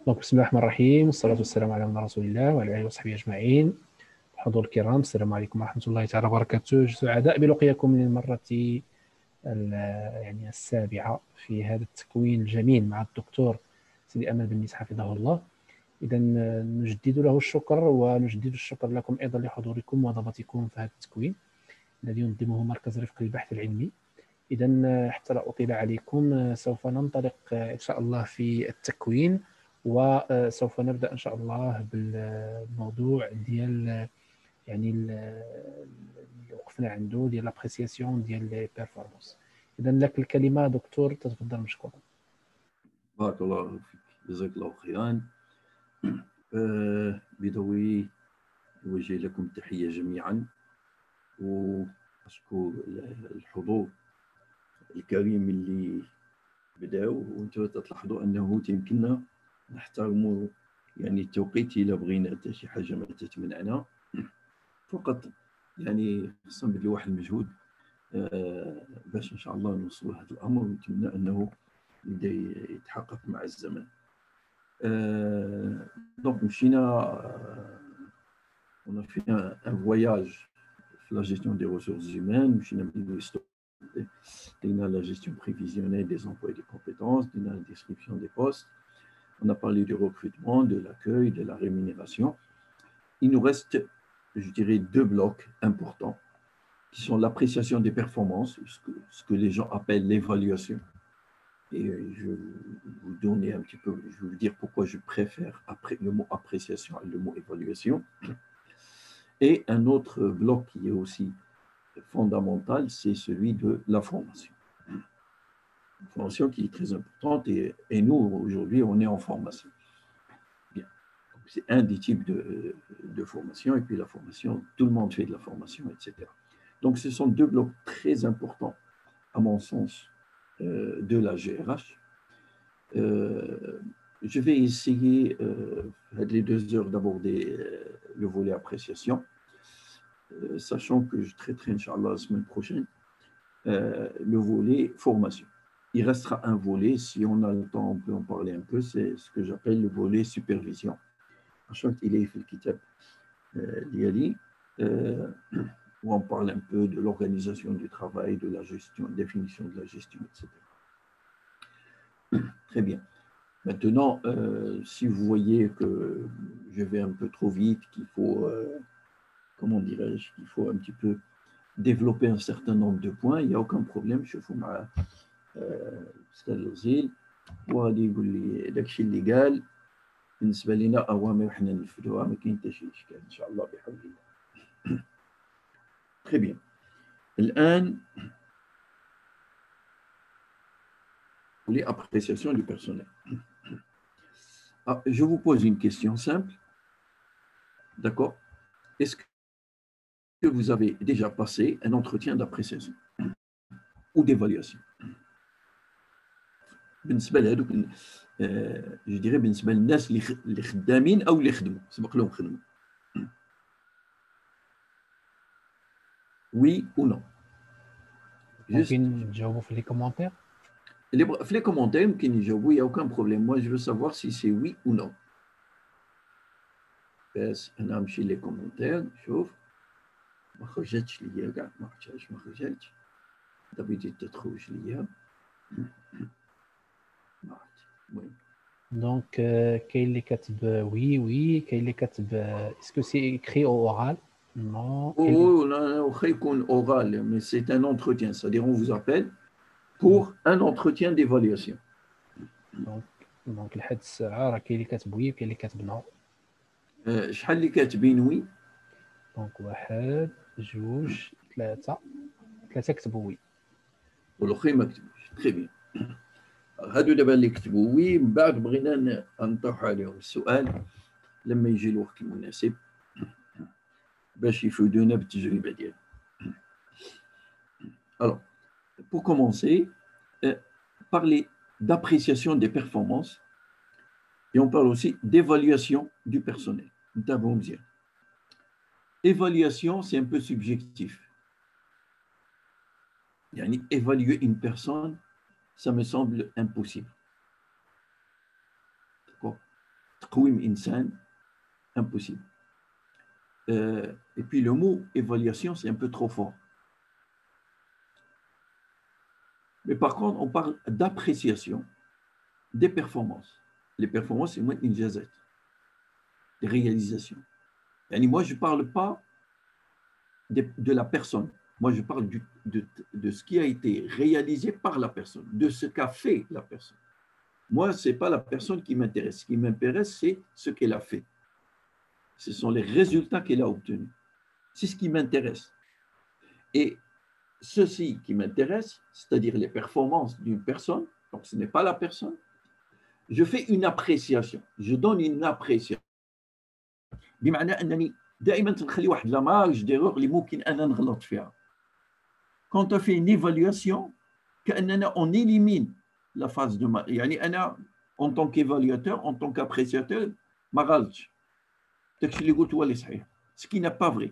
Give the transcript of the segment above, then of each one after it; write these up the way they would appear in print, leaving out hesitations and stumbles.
دونك بسم الله الرحمن الرحيم، والصلاة والسلام على من رسول الله وعلى آله وصحبه أجمعين. الحضور الكرام، السلام عليكم ورحمة الله تعالى وبركاته. سعداء بلقياكم للمرة السابعة في هذا التكوين الجميل مع الدكتور سيدي أمل بن نيس حفظه الله. إذا نجدد له الشكر، ونجدد الشكر لكم أيضا لحضوركم وضبطكم في هذا التكوين الذي ينظمه مركز رفق البحث العلمي. إذا حتى لا أطيل عليكم، سوف ننطلق إن شاء الله في التكوين، وسوف نبدأ إن شاء الله بالموضوع ديال اللي وقفنا عنده ديال لابريسياسيون ديال لي بيرفورمانس. إذا لك الكلمة دكتور، تتفضل مشكورا. بارك الله فيك، جزاك الله خيرا. بدوي نوجه لكم تحية جميعا، وأشكر الحضور الكريم اللي بداوا، وانتم تلاحظوا أنه يمكننا نحترموا التوقيت إلا بغينا حتى شي حاجة ما تتمنعنا، فقط خصنا نبذلوا واحد المجهود باش إن شاء الله نوصلوا لهذا الأمر، ونتمنى أنه يبدا يتحقق مع الزمن. دونك مشينا on a fait un voyage sur la gestion des ressources humaines. مشينا بالهيستوري دينا la gestion prévisionnelle des emplois et des compétences, دينا la description des postes, on a parlé du recrutement, de l'accueil, de la rémunération. Il nous reste, je dirais, deux blocs importants qui sont l'appréciation des performances, ce que les gens appellent l'évaluation. Et je vais vous donner un petit peu, je vais vous dire pourquoi je préfère le mot appréciation et le mot évaluation. Et un autre bloc qui est aussi fondamental, c'est celui de la formation. Une formation qui est très importante, et nous, aujourd'hui, on est en formation. Bien. C'est un des types de formation, et puis la formation, tout le monde fait de la formation, etc. Donc, ce sont deux blocs très importants, à mon sens, de la GRH. Je vais essayer, les 2 heures, d'aborder le volet appréciation, sachant que je traiterai, Inch'Allah, la semaine prochaine, le volet formation. Il restera un volet, si on a le temps, on peut en parler un peu, c'est ce que j'appelle le volet supervision. Sachant qu'il est fait le kitab l'IALI, où on parle un peu de l'organisation du travail, de la gestion, définition de la gestion, etc. Très bien. Maintenant, si vous voyez que je vais un peu trop vite, qu'il faut, comment dirais-je, qu'il faut un petit peu développer un certain nombre de points, il n'y a aucun problème. Je fais ma أستاذ الوزير وغادي يقول لي داكشي اللي قال بالنسبة لنا أوامر حنا ننفذوها، ما كاين حتى شي إشكال إن شاء الله بحول الله. Très bien. الآن les appréciations du personnel. Je vous pose une question simple. D'accord? Est-ce que vous avez déjà passé un entretien d'appréciation ou d'évaluation? بالنسبة لهذوك je dirais بالنسبة للناس اللي خدامين أو اللي خدموا سبق لهم خدمة. Oui ou non? ممكن تجاوبوا في لي كومونتير؟ في les commentaires يمكن يجاوبوا, il n'y a aucun problème. Moi, je veux savoir si c'est oui ou non. بس أنا أمشي les commentaires, شوف ما خرجتش ليا كاع, ما عرفتش ما خرجتش. دابا تخرج ليا. دونك كاين اللي كاتب وي كاين اللي كاتب اسكو سي ايكري او اورال نو. واخا يكون oral, mais c'est un entretien, c'est-à-dire on vous appelle pour un entretien d'évaluation. دونك لحد الساعه راه كاين اللي كاتب وي وكاين اللي كاتب نو. شحال اللي كاتبين وي؟ دونك 1 2 3 كتبوا وي والاخرين ما كتبوش. تري بيان. هادو دابا اللي كتبوا وي, من بعد بغينا نطرحوا عليهم السؤال لما يجي الوقت المناسب باش يفيدونا بالتجربه ديالهم. Alors, pour commencer, parler d'appréciation des performances, et on parle aussi d'évaluation du personnel. Évaluation, c'est un peu subjectif. Évaluer une personne, ça me semble impossible. D'accord? تقويم إنسان impossible. Et puis le mot évaluation, c'est un peu trop fort. Mais par contre, on parle d'appréciation des performances. Les performances, c'est moins une jazette, des réalisations. Et moi, je ne parle pas de la personne. Moi, je parle de ce qui a été réalisé par la personne, de ce qu'a fait la personne. Moi, ce n'est pas la personne qui m'intéresse. Ce qui m'intéresse, c'est ce qu'elle a fait. Ce sont les résultats qu'elle a obtenus. C'est ce qui m'intéresse. Et ceci qui m'intéresse, c'est-à-dire les performances d'une personne, donc ce n'est pas la personne, je fais une appréciation. Je donne une appréciation. بمعنى أنني دائما تنخلي واحد لا مارج ديرور اللي ممكن أنا نغلط فيها. Quand on fait une évaluation, كأننا on élimine la phase de mal. يعني أنا en tant qu'évaluateur, en tant qu'appréciateur, ما غلطش. داكشي اللي قلت هو اللي صحيح. Ce qui n'est pas vrai.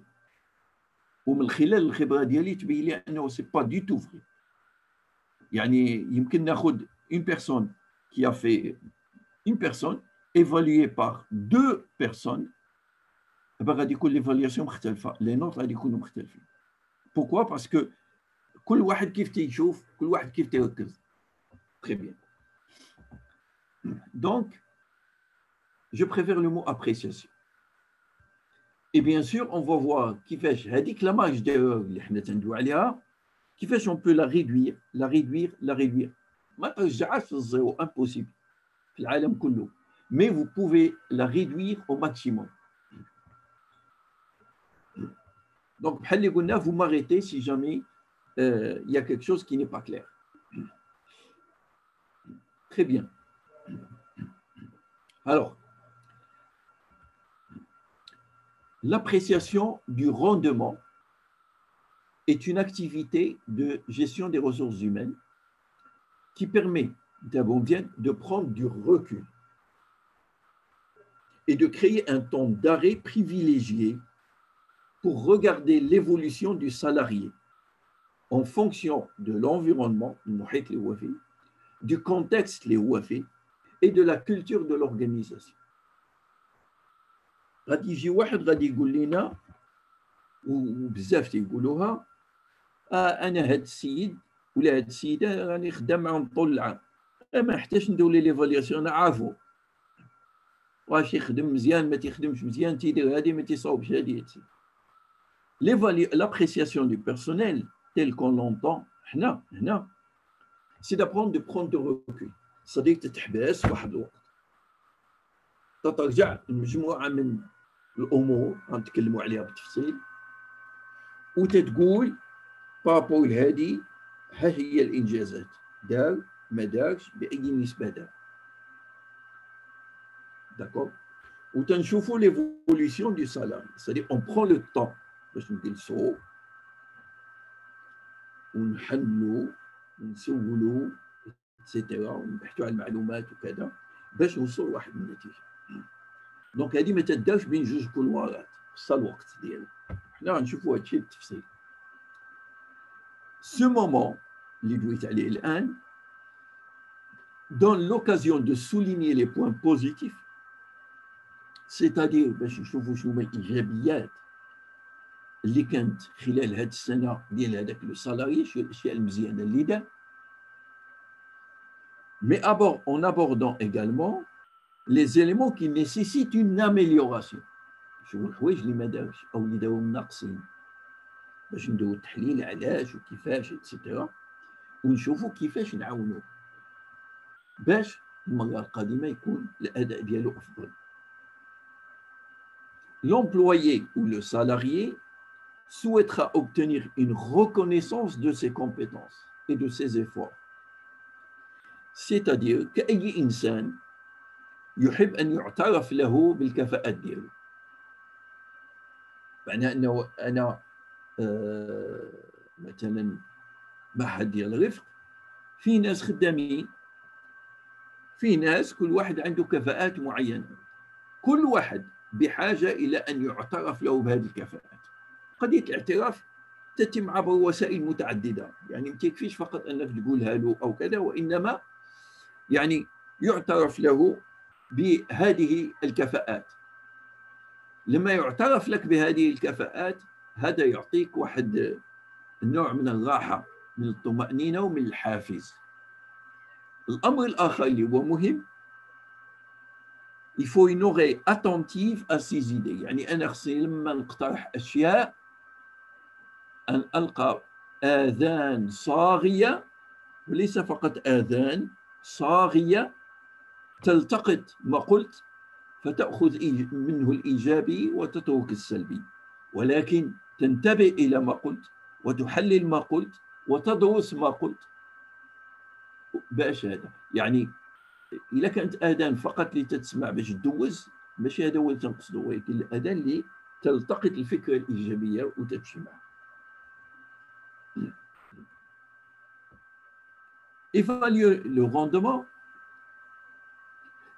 ومن خلال الخبرة ديالي تبين لي أنه c'est pas du tout vrai. يعني يمكن ناخذ une personne qui a fait une personne évaluée par deux personnes, غادي يكون l'évaluation مختلفة. Les nôtres غادي يكونوا مختلفين. Pourquoi? Parce que كل واحد كيف تيشوف، كل واحد كيف تيركز. Très bien. Donc, je préfère le mot appréciation. Et bien sûr, on va voir كيفاش هذيك la marge d'erreur اللي حنا تندوي عليها كيفاش on peut la réduire. ما ترجعهاش في الزيرو، impossible في العالم كله. Mais vous pouvez la réduire au maximum. Donc, بحال اللي قلنا, vous m'arrêtez si jamais il y a quelque chose qui n'est pas clair. Très bien. Alors, l'appréciation du rendement est une activité de gestion des ressources humaines qui permet de prendre du recul et de créer un temps d'arrêt privilégié pour regarder l'évolution du salarié en fonction de l'environnement, du contexte et de la culture de l'organisation. غادي يجي واحد غادي يقول لنا وبزاف تيقولوها انا هاد السيد ولا هاد السيده راني خدام معاهم طول العام ما نحتاجش ندير لي ليفالياسيون انا عارفو واش يخدم مزيان ما تيخدمش مزيان تيدير هادي ما تيصاوبش هادي l'appréciation du personnel tel qu'on l'entend هنا c'est d'apprendre de prendre de recul صديق تتحبس واحد الوقت ترجع مجموعه من الامور غنتكلموا عليها بالتفصيل وتتقول بابول هذه ها هي الانجازات دار ما دارش باي نسبه دار داكور وتنشوفوا ليفوليسيون دو سالاري c'est-à-dire on prend le temps باش نجلسوا ونحلوا ونسولوا اتسيتيرا ونبحثوا على المعلومات وكذا باش نوصلوا لواحد النتيجه. دونك هذه ما تدارش بين جوج كلوارات خصها الوقت ديالها. حنا غنشوفوا هادشي بالتفصيل. Ce moment اللي دويت عليه الان donne l'occasion de souligner les points positifs, c'est-à-dire باش نشوفوا شنو هما الايجابيات اللي كانت خلال هاد السنه ديال هذاك لو سالاري، شنو الاشياء المزيانه اللي دار. Mais en abordant également les éléments qui nécessitent une amélioration. شنو الحوايج اللي ما داوش او اللي داو ناقصين باش نديرو التحليل علاش وكيفاش اتسيتيرا ونشوفوا كيفاش نعاونوه باش المره القادمه يكون الاداء ديالو افضل. L'employé ou le salarié souhaitera obtenir une reconnaissance de ses compétences et de ses efforts. C'est-à-dire كأي إنسان يحب أن يعترف له بالكفاءات ديالو. معناه أنه أنا مثلا معهد ديال الرفق في ناس خدامين، في ناس كل واحد عنده كفاءات معينة، كل واحد بحاجة إلى أن يعترف له بهذه الكفاءات. قضية الاعتراف تتم عبر وسائل متعددة، يعني ما تكفيش فقط أنك تقولها له أو كذا، وإنما يعني يعترف له بهذه الكفاءات. لما يعترف لك بهذه الكفاءات هذا يعطيك واحد النوع من الراحة، من الطمأنينة ومن الحافز. الأمر الآخر اللي هو مهم، il faut une oreille attentive à ces idées. يعني أنا خصني لما نقترح أشياء أن ألقى آذان صاغية، وليس فقط آذان صاغية تلتقط ما قلت فتأخذ منه الإيجابي وتترك السلبي، ولكن تنتبه إلى ما قلت وتحلل ما قلت وتدرس ما قلت. باش هذا يعني إذا كانت آذان فقط لتسمع باش تدوز، ماشي هذا هو اللي تنقصده، ولكن الآذان اللي تلتقط الفكرة الإيجابية وتمشي معها. Évaluer le rendement,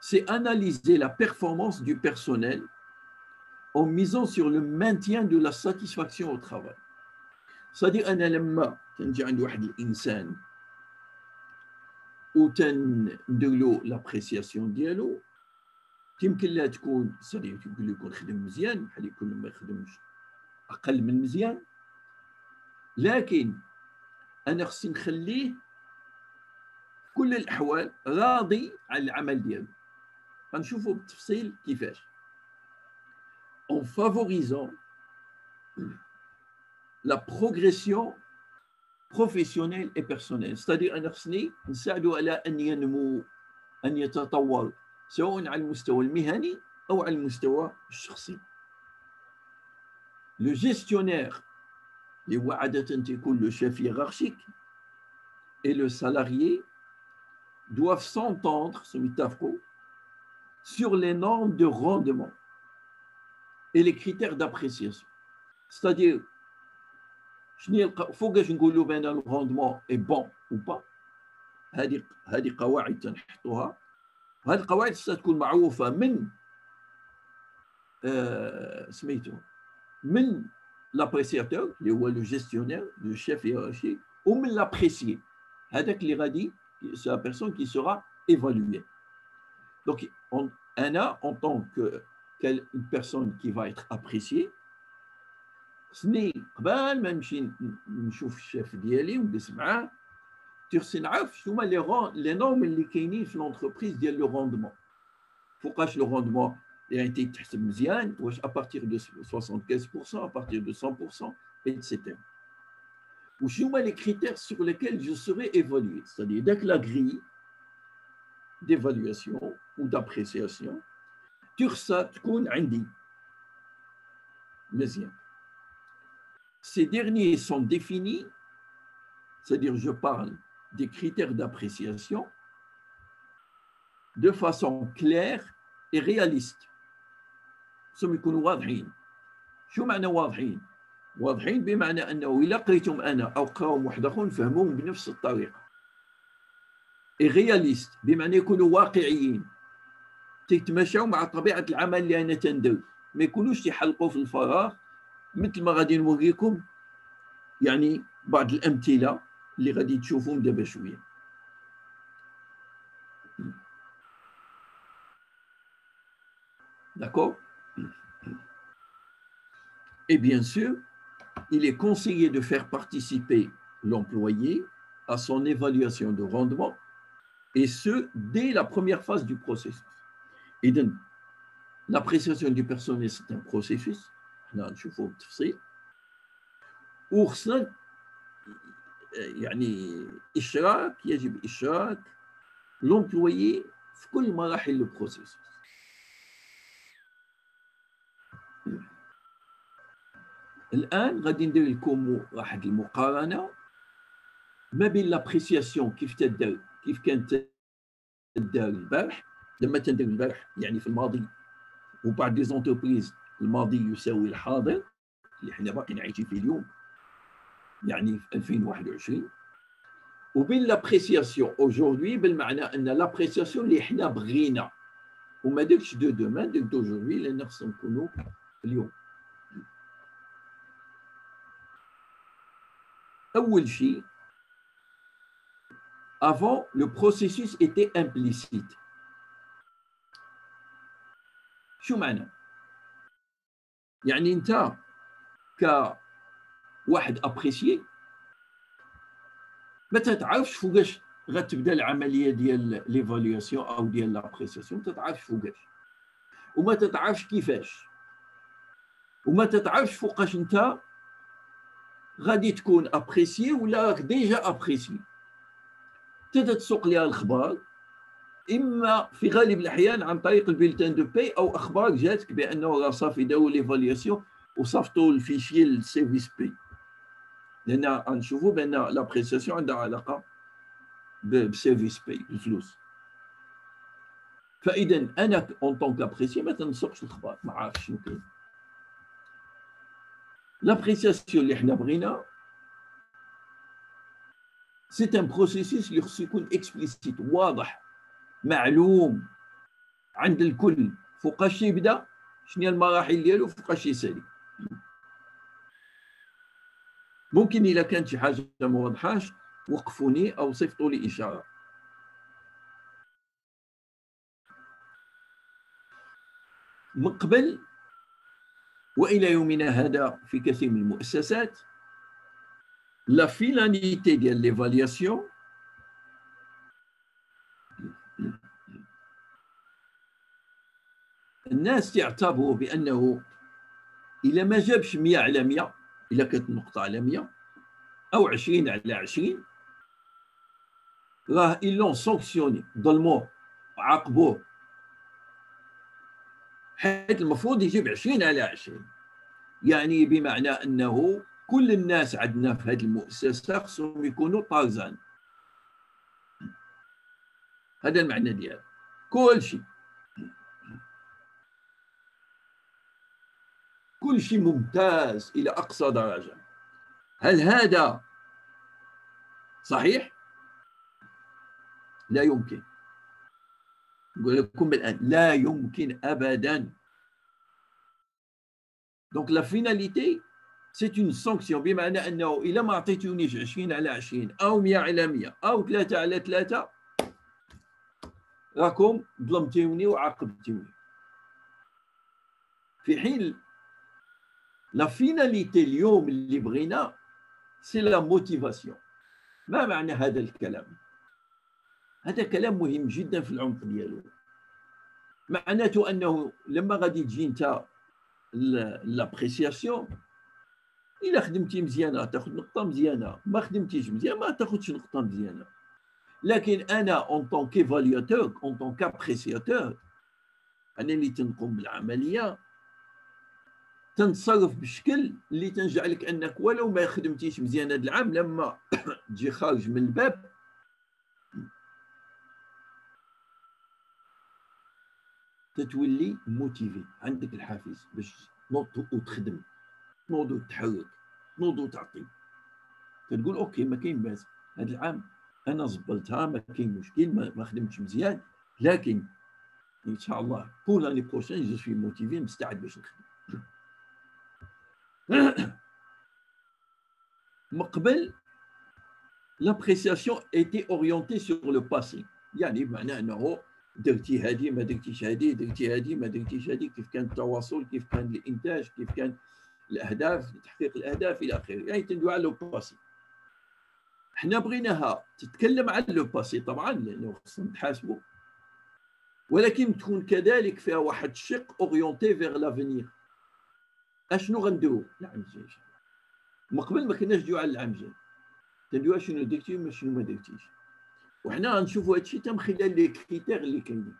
c'est analyser la performance du personnel en misant sur le maintien de la satisfaction au travail. C'est-à-dire أنا لما تنجي عند واحد الإنسان وتندير له لابريسياسيون ديالو، يمكن لها تكون صديق يقول له يكون خدم مزيان، بحال يكون ما يخدمش أقل من مزيان، لكن أنا خصني نخليه في كل الأحوال راضي على العمل ديالو. غنشوفوا بالتفصيل كيفاش. En favorisant la progression professionnelle et personnelle. C'est-à-dire أنا خصني نساعده على أن ينمو، أن يتطور، سواء على المستوى المهني أو على المستوى الشخصي. Le gestionnaire اللي هو عادة تكون le chef hiérarchique et le salarié doivent s'entendre sur les normes de rendement et les critères d'appréciation. C'est-à-dire فوقاش نقولوا بان الروندمون اي بون او با. هذه قواعد تنحطوها، وهذه القواعد ستكون معروفه من سميتو من لابريسياتور اللي هو لو جيستيونير لو شيف هيرارشيك، ومن لابريسيي هذاك اللي غادي سي لا بيرسون كي سورا ايفالوي. دونك انا en tant que une personne qui va être appréciée، خصني قبل ما نمشي نشوف الشيف ديالي ونجلس معاه خصني نعرف شنو هما لي نورم اللي كاينين في لونتربريز ديال لو روندمون. فوقاش لو روندمون اللي تحسب مزيان، واش ابارتيغ دو 75%، ابارتيغ دو 100%، etc. وشنو هما لي كريتير سور ليكيل جو سوري ايفالوي. c'est-à-dire داك لا غري ديفالواسيون ou d'appréciation خصها تكون عندي مزيان. Ces derniers sont définis, c'est-à-dire je parle des critères d'appréciation de façon claire et réaliste. سم يكونوا واضحين. شو معنى واضحين؟ واضحين بمعنى أنه إلا قريتهم أنا أو قراهم واحد آخر نفهموهم بنفس الطريقة. et réaliste بمعنى يكونوا واقعيين، تتماشاو مع طبيعة العمل اللي أنا تندير، ما يكونوش يحلقوا في الفراغ. مثل ما غادي نوريكم يعني بعض الأمثلة اللي غادي تشوفوهم دابا شوية. D'accord? Et bien sûr, il est conseillé de faire participer l'employé à son évaluation de rendement, et ce, dès la première phase du processus. Et donc, l'appréciation du personnel, c'est un processus. نشوفوه بالتفصيل. وخصنا يعني يجب إشراك l'employé في كل مراحل البروسيس. الآن غادي ندير لكم واحد المقارنة ما بين لابريسياسيون كيف كانت تدار البارح، لما تندير البارح يعني في الماضي، وبعض دي زونتربريز الماضي يساوي الحاضر اللي حنا باقيين عايشين فيه اليوم يعني في 2021، وبين لابريسياسيون اجوردي بالمعنى ان لابريسياسيون اللي حنا بغينا وما داكش دو دومان داك دوجوردي لان خصنا نكونوا اليوم. اول شيء avant le processus était implicite. شو معنى؟ يعني انت كواحد ابريسيي ما تتعرفش فوقاش غتبدا العمليه ديال ليفالياسيون او ديال لابريسياسيون، ما تتعرفش فوقاش، وما تتعرفش كيفاش، وما تتعرفش فوقاش انت غادي تكون ابريسيي ولا راك ديجا ابريسيي. تبدا تسوق ليها الخبار، اما في غالب الاحيان عن طريق البيلتان دو باي او اخبار جاتك بانه راه صافي داو ليفالياسيون وصيفطوا الفيشي للسيرفيس بي، لان نشوفوا بان لابريسياسيون عندها علاقه بسيرفيس باي الفلوس. فاذا انا اون طون كابريسيي ما تنسوقش الخبار، ما عارفش شنو كاين. لابريسياسيون اللي حنا بغينا سي ان بروسيسيس اللي خصو يكون اكسبليسيت، واضح، معلوم عند الكل فوقاش يبدا، شنو هي المراحل ديالو، فوقاش يسالي. ممكن الا كانت شي حاجه ما واضحاش وقفوني او صيفطوا لي اشاره. من قبل والى يومنا هذا في كثير من المؤسسات لا فيناليتي ديال ليفالياسيون الناس تعتبروا بانه الا ما جابش 100 على 100، الا كانت النقطه على 100 او 20 على 20، راه إلون سانكسيوني، ظلموه، عاقبوه، حيث المفروض يجيب 20 على 20. يعني بمعنى انه كل الناس عندنا في هذه المؤسسه خصهم يكونوا طارزان. هذا المعنى ديالها، كل شيء ممتاز الى اقصى درجه. هل هذا صحيح؟ لا يمكن. نقول لكم الان لا يمكن ابدا. دونك لا فيناليتي سي اون سانكسيون، بمعنى انه الا ما عطيتونيش 20 على 20 او 100 على 100 او 3 على 3 راكم ظلمتوني وعاقبتوني. في حين لا فيناليتي اليوم اللي بغينا سي لا موتيفاسيون. ما معنى هذا الكلام؟ هذا كلام مهم جدا في العمق ديالو. معناته انه لما غادي تجي انت لابريسياسيون، الا خدمتي مزيانه تاخذ نقطه مزيانه، ما خدمتيش مزيان ما تاخذش نقطه مزيانه. لكن انا اون طون كيفالياتور، اون طون كابريسياتور، انا اللي تنقوم بالعمليه تنتصرف بشكل اللي تنجعلك انك ولو ما خدمتيش مزيان هذا العام، لما تجي خارج من الباب تتولي موتيفي، عندك الحافز باش تنوض وتخدم، تنوض وتحرك، تنوض وتعطي. تقول اوكي ما كاين باس، هذا العام انا زبلتها، ما كاين مشكل، ما خدمتش مزيان، لكن ان شاء الله بور لاني بروشين جو سوي موتيفي، مستعد باش نخدم. من قبل l'appréciation était orientée sur le passé، يعني بمعنى انه درتي هذه ما درتيش هذه، درتي هذه ما درتيش هذه، كيف كان التواصل، كيف كان الانتاج، كيف كان الاهداف، تحقيق الاهداف الى اخره، يعني تندوي على لو باسي. حنا بغيناها تتكلم على لو باسي طبعا لانه خصنا نتحاسبوا، ولكن تكون كذلك فيها واحد الشق اورينتي فيغ لافينير. اشنو غنديروا العام الجاي؟ من قبل ما كناش ندويو على العام الجاي، تندوي شنو درتي وشنو ما درتيش، وحنا غنشوفوا هذا الشيء من خلال لي كريتير اللي كاينين.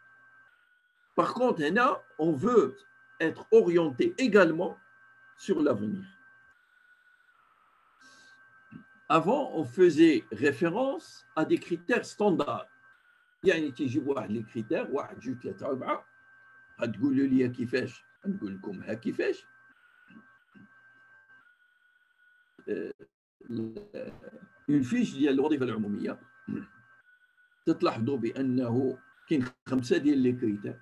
Par contre, هنا on veut être orienté également sur l'avenir. Avant, on faisait référence à des critères standards. يعني تيجيب واحد لي كريتير، 1 2 3 4، غتقولوا لي كيفاش، نقول لكم ها كيفاش. اون فيش ديال الوظيفه العموميه تتلاحظوا بانه كاين 5 ديال لي كريتير.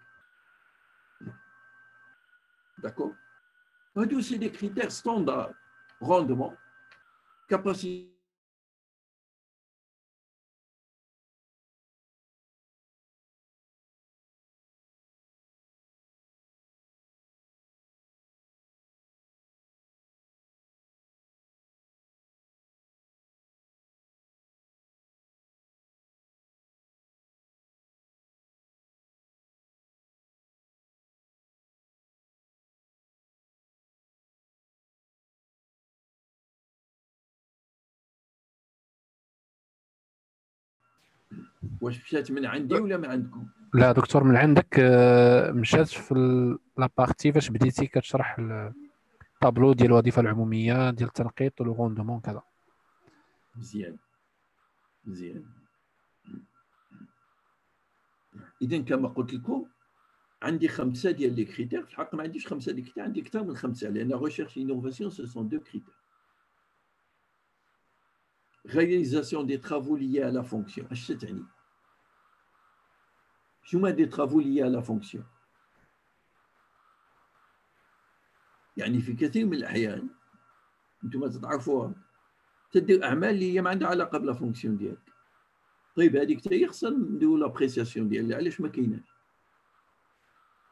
D'accord? هادو سي دي كريتير ستاندارد: rendement, capacité واش مشات من عندي ولا من عندكم؟ لا دكتور من عندك، مشات في لابارتي فاش بديتي كتشرح الطابلو ديال الوظيفه العموميه ديال التنقيط ولو غوندومون كذا. مزيان مزيان. اذا كما قلت لكم عندي 5 ديال لي كريتير. في الحق ما عنديش 5 ديال كريتير، عندي اكثر من 5 لان ريشيرش انوفاسيون سو سون 2 كريتير. réalisation des travaux liés à la fonction. اش تعني؟ شنو هما دي travaux liés à la fonction؟ يعني في كثير من الاحيان انتم تعرفوها تدير اعمال اللي هي ما عندها علاقه بلا فونكسيون ديالك. طيب هذيك حتى هي خصنا نديروا لابريسياسيون ديالها. علاش ما كايناش؟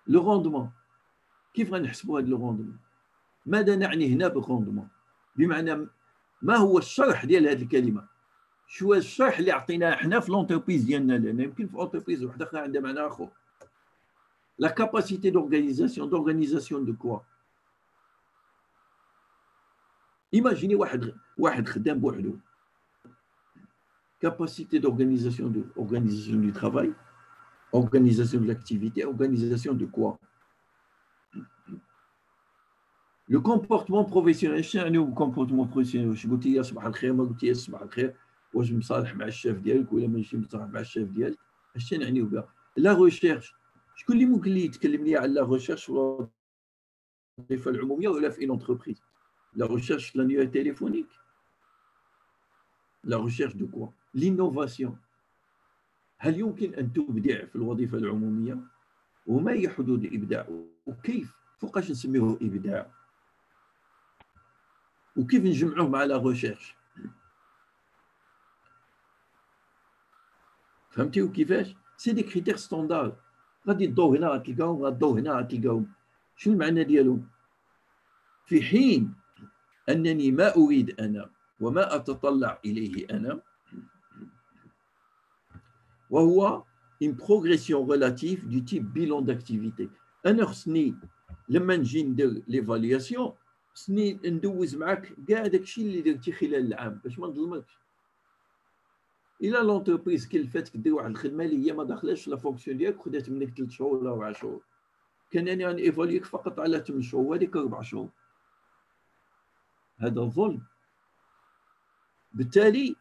لو روندمون كيف غنحسبوا هذا لو روندمون؟ ماذا نعني هنا بالروندمون؟ بمعنى ما هو الشرح ديال هذه الكلمه؟ شو الشرح اللي عطيناه حنا في لونتربريز ديالنا؟ لان يمكن في اونتربريز وحده اخرى عندها معنى اخر. لا كاباسيتي دورغانيزاسيون دو كوا؟ ايماجيني واحد خدام بوحدو. capacité d'organisation du travail, organisation de l'activité, organisation de quoi? Le comportement professionnel. شنو comportement professionnel؟ واش قلتي يا صباح الخير، ما قلتي يا صباح الخير، واش مصالح مع الشاف ديالك ولا ماشي مصالح مع الشاف ديالك؟ اش نعنيو بها؟ لا ريشيرش. شكون اللي ممكن لي يتكلم لي على لا ريشيرش في الوظيفه العموميه ولا في انتربريز؟ لا ريشيرش في l'annuaire téléphonique. La recherche de quoi? L'innovation. هل يمكن أن تبدع في الوظيفة العمومية؟ وما هي حدود الإبداع؟ وكيف فوقاش نسميه إبداع؟ وكيف نجمعوه مع لا ريشيرش؟ فهمتي كيفاش؟ سي دي كريتير ستاندار. غادي تدو هنا غتلقاهم، غادو هنا غتلقاهم. شنو المعنى ديالهم؟ في حين أنني ما أريد أنا وما أتطلع إليه أنا وهو une progression relative du type bilan d'activité. أنا خصني لما نجي ندير ليفالياسيون خصني ندوز معاك كاع داكشي اللي درتي خلال العام باش ما نظلمكش. إلا لونتربريز كلفتك دير واحد الخدمة اللي هي ما داخلاش في لا فونكسيون ديالك خدات منك 3 شهور ولا 4 شهور، كان أنا غنيفاليك فقط على 8 شهور وهذيك 4 شهور، هذا ظلم. بالتالي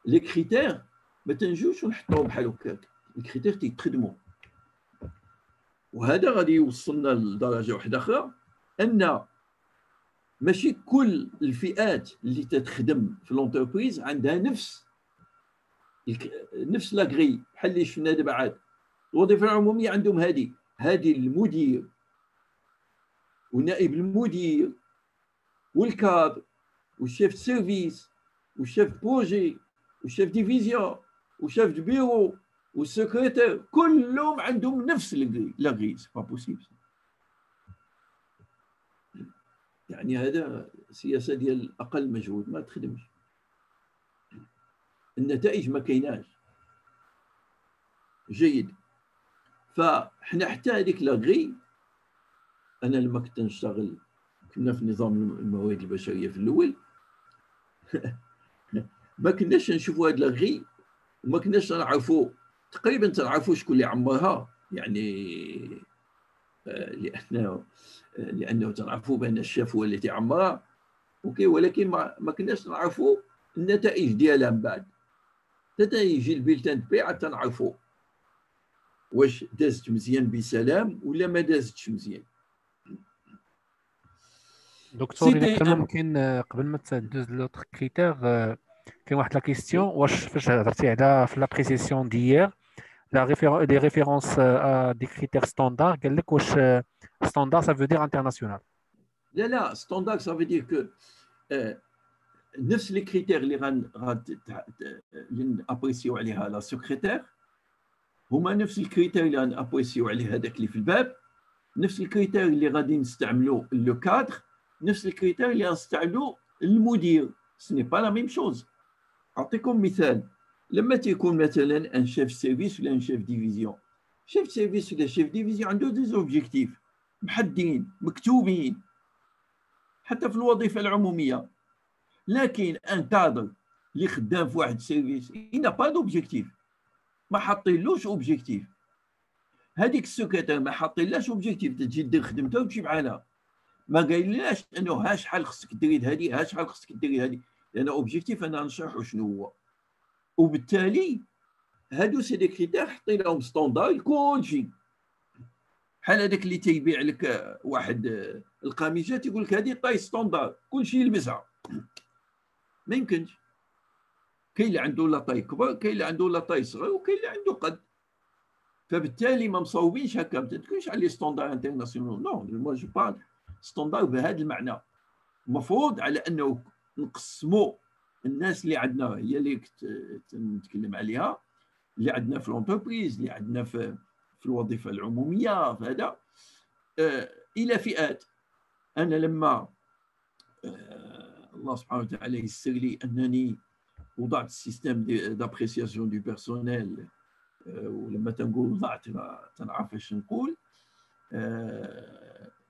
لي كريتير ما تنجوش ونحطوهم بحال هكاك، الكريتير تيتخدموا. وهذا غادي يوصلنا لدرجه واحده اخرى، ان ماشي كل الفئات اللي تتخدم في لونتربريز عندها نفس لاغري. بحال اللي شفنا دابا عاد الوظيفه العموميه عندهم هذه المدير ونائب المدير والكادر والشيف سيرفيس والشيف بروجي والشيف ديفيزيون والشيف دو بيرو والسكرتير، كلهم عندهم نفس لاغري. سي با بوسيبل. يعني هذا سياسه ديال اقل مجهود ما تخدمش، النتائج ما كايناش. جيد. فاحنا حتى هذيك لاغري، انا لما كنت نشتغل كنا في نظام الموارد البشريه في الاول ما كناش نشوفوا هاد لاغري وما كناش نعرفوا تقريبا تنعرفوا شكون اللي عمرها، يعني لانه تنعرفوا بان الشاف هو اللي تعمرها، اوكي، ولكن ما كناش نعرفوا النتائج ديالها من بعد. حتى يجي البيلتان بي عاد تنعرفوا واش دازت مزيان بسلام ولا ما دازتش مزيان. دكتور الا كان ممكن قبل ما تدوز لوطخ كريتير، كاين واحد لا كيستيون. واش فاش هضرتي على في لابريسيسيون ديير لي ريفيرونس ا دي كريتير ستاندار، قال لك واش ستاندار سا فو دير انترناسيونال؟ لا ستاندار سا فو دير كو نفس لي كريتير اللي غنابريسيو عليها لا سكرتير هما نفس الكريتير اللي غنابريسيو عليه هذاك اللي في الباب، نفس الكريتير اللي غادي نستعملوا لو كادر، نفس الكريتير اللي غنستعملوا المدير. سني با لا ميم شوز. اعطيكم مثال. لما تيكون مثلا ان شيف سيرفيس ولا ان شيف ديفيزيون، شيف سيرفيس ولا شيف ديفيزيون عنده دي زوبجيكتيف محددين مكتوبين حتى في الوظيفه العموميه. لكن ان كادر اللي خدام في واحد السيرفيس il n'a pas d'objectif. ما حاطينلوش اوبجيكتيف. هذيك السكرتير ما حاطينلاش اوبجيكتيف، تجي دير خدمتها وتمشي بحالها. ما قايلناش انه ها شحال خصك ديري هذه، ها شحال خصك ديري هذه، لان اوبجيكتيف انا نشرحه شنو هو. وبالتالي هادو سي دي كريتير حطي لهم ستوندار كلشي. بحال هذاك اللي تيبيع لك واحد القميجه تيقول لك هذه طاي ستوندار كلشي يلبسها. ما يمكنش. كاين اللي عنده لا طاي كبر، كاين اللي عنده لا طاي صغير، وكاين اللي عنده قد. فبالتالي ما مصوبينش هكا، ما تكونش على لي ستوندار انترناسيونال. نو، مو جو بارل ستوندار بهذا المعنى. المفروض على انه نقسموا الناس اللي عندنا، هي اللي كنت نتكلم عليها، اللي عندنا في لونتربريز، اللي عندنا في الوظيفه العموميه، في هذا الى فئات. انا لما الله سبحانه وتعالى يسر لي انني وضعت السيستم دابريسياسيون دو بيرسونيل، ولما تنقول وضعت تنعرف اش نقول،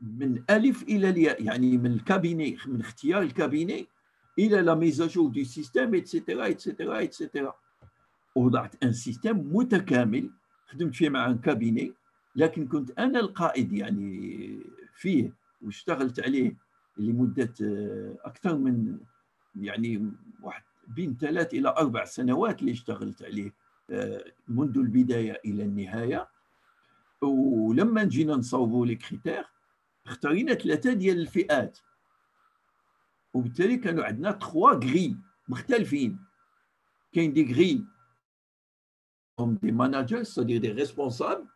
من الف الى الياء، يعني من الكابيني، من اختيار الكابيني الى لا ميزاجور دو سيستم ايتترا ايتترا ايتترا. وضعت ان سيستم متكامل خدمت فيه مع ان كابيني، لكن كنت انا القائد يعني فيه، واشتغلت عليه لمده اكثر من يعني واحد بين 3 إلى 4 سنوات اللي اشتغلت عليه منذ البدايه الى النهايه. ولما جينا نصوبوا لي كريتير اختارينا 3 ديال الفئات، وبالتالي كانوا عندنا 3 غري مختلفين. كاين دي غري هم دي ماناجر، سادير دي ريسبونسابل.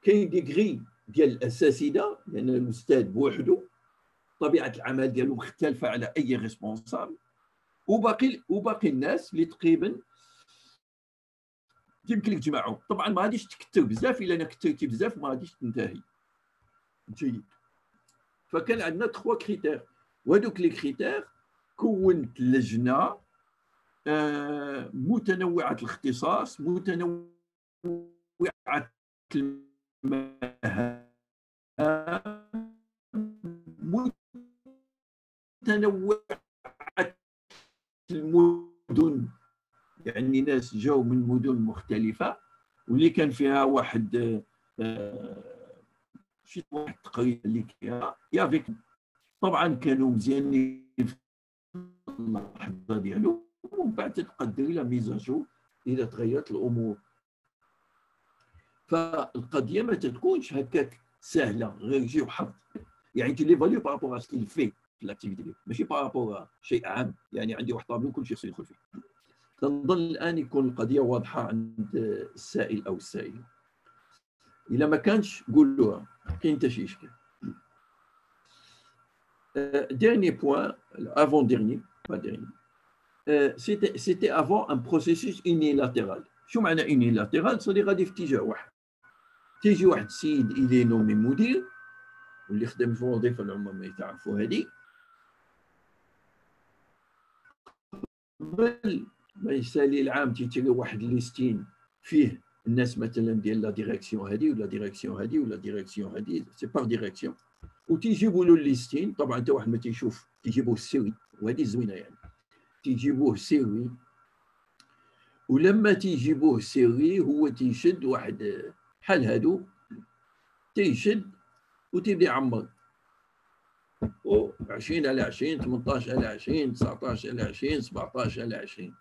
كاين دي غري ديال الاساتذه، لان الاستاذ بوحده طبيعه العمل ديالو مختلفه على اي ريسبونسابل. وباقي الناس اللي تقريبا يمكن لك تجمعهم. طبعا ما غاديش تكثر بزاف، الا كثرتي بزاف ما غاديش تنتهي. جيد. فكان عندنا 3 كريتير، وهذوك لي كريتير كونت لجنه متنوعه الاختصاص، متنوعه المهام، متنوعه المدن، يعني ناس جاوا من مدن مختلفه، واللي كان فيها واحد شي واحد تقريبا اللي يافيك. طبعا كانوا مزيانين في اللحظه ديالو، ومن بعد تقدر الى ميزاجو اذا تغيرت الامور. فالقضيه ما تكونش هكاك سهله غير يجي وحط، يعني تي ليفاليو بارابور ا سكيل في لاكتيفيتي ديالو، ماشي بارابور شيء عام. يعني عندي واحد طابلو كل شيء خصو يدخل فيه. تنظن الان يكون القضيه واضحه عند السائل او السائله. الا ما كانش قولوها، كاين حتى شي اشكال. Dernier point, avant-dernier, pas dernier, c'était avant un processus unilatéral. شو معنى unilatéral؟ صدي غادي في اتجاه واحد. تيجي واحد السيد اللي نومي مدير، واللي خدم في الوظيفه العموميه تعرفوا هذه، قبل ما يسالي العام تيتيري واحد ليستين فيه الناس مثلا ديال لا ديريكسيون هذه ولا ديريكسيون هذه ولا ديريكسيون هذه، سي بار ديريكسيون، وتيجيبوا له الليستين. طبعا حتى واحد ما تيشوف، تيجيبوه السري، وهذه زوينه يعني، تيجيبوه سري. ولما تيجيبوه سري هو تيشد واحد بحال هادو، تيشد وتيبدا يعمر 20 على 20 18 على 20 19 على 20 17 على 20.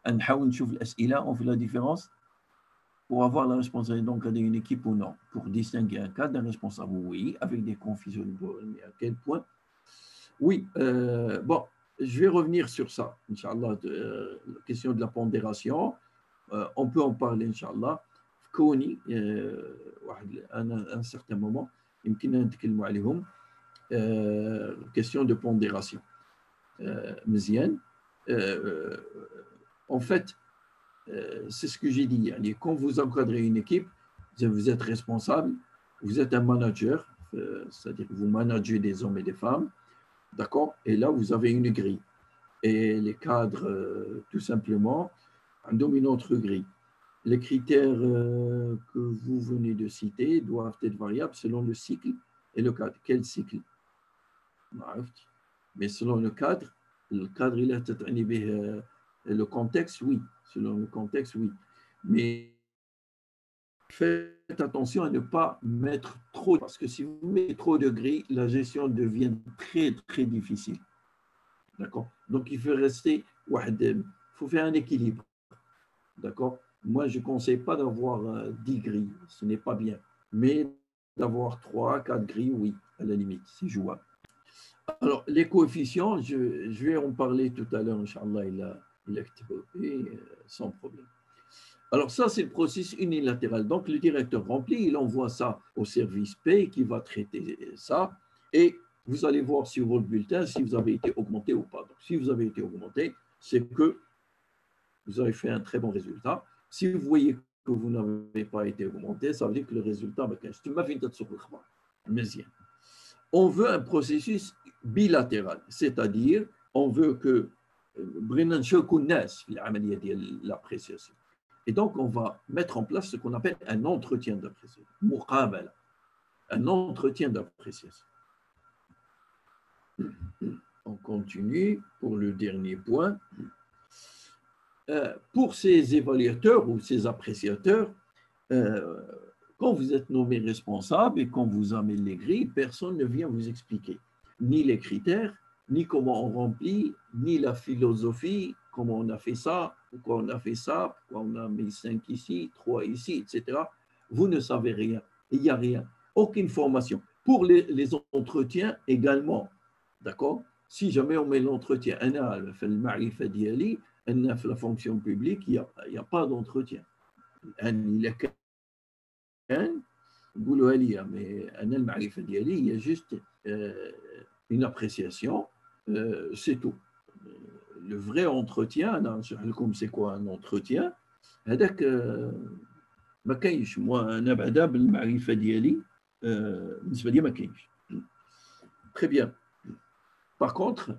نحاول نشوف الاسئله اون في لا ديفيرونس pour avoir la responsabilité d'encadrer une équipe ou non, pour distinguer un cadre d'un responsable, oui, avec des confusions, mais à quel point? Oui, bon, je vais revenir sur ça, Inch'Allah, la question de la pondération, on peut en parler, Inch'Allah. كوني واحد un certain moment يمكننا نتكلموا عليهم question de pondération. مزيان. En fait, c'est ce que j'ai dit. Quand vous encadrez une équipe, vous êtes responsable, vous êtes un manager, c'est-à-dire que vous managez des hommes et des femmes, d'accord? Et là, vous avez une grille. Et les cadres, tout simplement, ont une autre grille. Les critères que vous venez de citer doivent être variables selon le cycle et le cadre. Quel cycle? Mais selon le cadre, il a le contexte, oui. Selon le contexte, oui. Mais faites attention à ne pas mettre trop, parce que si vous mettez trop de gris, la gestion devient très, très difficile. D'accord? Donc, il faut faire un équilibre. D'accord? Moi, je ne conseille pas d'avoir 10 grilles, ce n'est pas bien. Mais d'avoir 3, 4 grilles, oui, à la limite, c'est jouable. Alors, les coefficients, je vais en parler tout à l'heure, Inch'Allah, il a développé sans problème. Alors, ça, c'est le processus unilatéral. Donc, le directeur remplit, il envoie ça au service P qui va traiter ça. Et vous allez voir sur votre bulletin si vous avez été augmenté ou pas. Donc, si vous avez été augmenté, c'est que vous avez fait un très bon résultat. Si vous voyez que vous n'avez pas été augmenté, ça veut dire que le résultat, on veut un processus bilatéral, c'est-à-dire on veut que l'appréciation. Et donc, on va mettre en place ce qu'on appelle un entretien d'appréciation. Un entretien d'appréciation. On continue pour le dernier point. Pour ces évaluateurs ou ces appréciateurs, quand vous êtes nommé responsable et qu'on vous amène les grilles, personne ne vient vous expliquer ni les critères, ni comment on remplit, ni la philosophie, comment on a fait ça, pourquoi on a fait ça, pourquoi on a mis 5 ici, 3 ici, etc. Vous ne savez rien. Il n'y a rien. Aucune formation. Pour les entretiens également, d'accord? Si jamais on met l'entretien, la fonction publique, il n'y a pas d'entretien. Mais il y a juste une appréciation, c'est tout. Le vrai entretien, c'est quoi un entretien? ما كاينش moi انا بعدا بالمعرفه ديالي بالنسبه لي ما كاينش. Très bien. Par contre,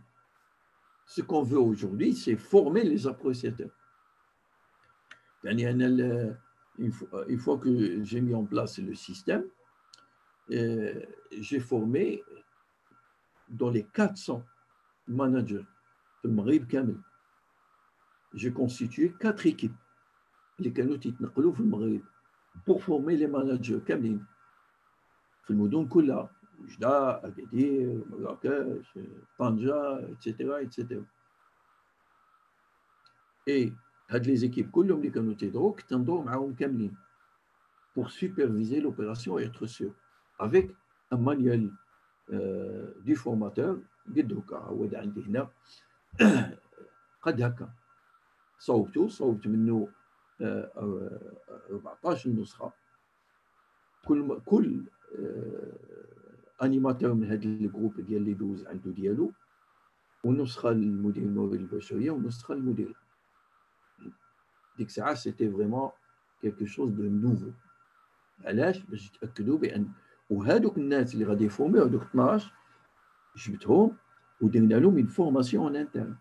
ce qu'on veut aujourd'hui, c'est former les appréciateurs. Une fois que j'ai mis en place le système, j'ai formé dans les 400 managers في المغرب كامل. J'ai constitué 4 équipes اللي كانوا تيتنقلوا في المغرب pour former les managers كاملين في المدن كلها وجدة، أكادير، مراكش، طنجة، etc. Et هاد les équipes كلهم اللي كانوا تيدعوا كنت ندور معاهم كاملين pour superviser l'opération et être sûr avec un manuel du formateur قد هكا هو عندي هنا قد هكا صوبت منه 14 نسخه. كل انيماتور من هذا الجروب ديال اللي دوز عنده ديالو، ونسخه للمدير الموارد البشريه ونسخه للمدير. ديك الساعه سيتي فريمون كيلكو شوز دو نوفو. علاش؟ باش يتاكدوا بان وهذوك الناس اللي غادي يفورميو هذوك 12 جبتهم ودرنا لهم une formation en interne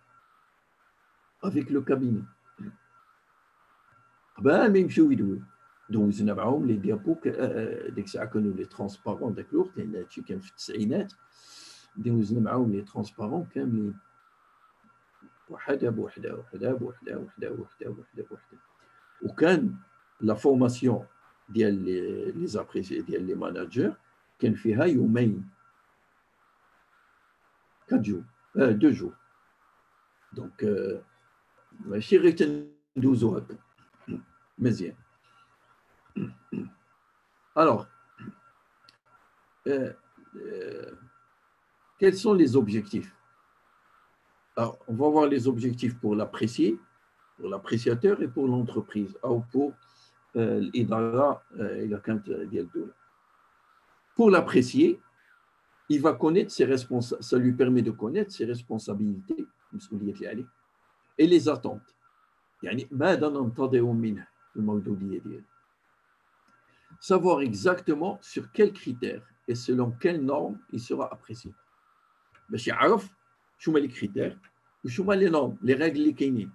avec le cabinet. قبل ما يمشيو يدويو دوزنا معاهم لي ديابو. ديك الساعه كانوا لي ترونسبارون داك الوقت، لان هادشي كان في التسعينات. دوزنا معاهم لي ترونسبارون كاملين وحده بوحده وحده بوحده وحده بوحده وحده بوحده. وكان لا فورماسيون ديال لي زابريسي ديال لي ماناجر كان فيها يومين 4 جور 2 جور. دونك ماشي غير تندوزو هكا مزيان. Alors, quels sont les objectifs? Alors, on va voir les objectifs pour l'apprécié, pour l'appréciateur et pour l'entreprise, ou pour l'idara et la quinte d'Yaldoula. Pour l'apprécié, il va connaître ses responsabilités, ça lui permet de connaître ses responsabilités et les attentes. يعني ماذا ننتظر منه الموجودية ديالو. Savoir exactement sur quels critères et selon quelles normes il sera apprécié. باش يعرف شو هما les critères ou شو هما les normes, les règles اللي كاينين.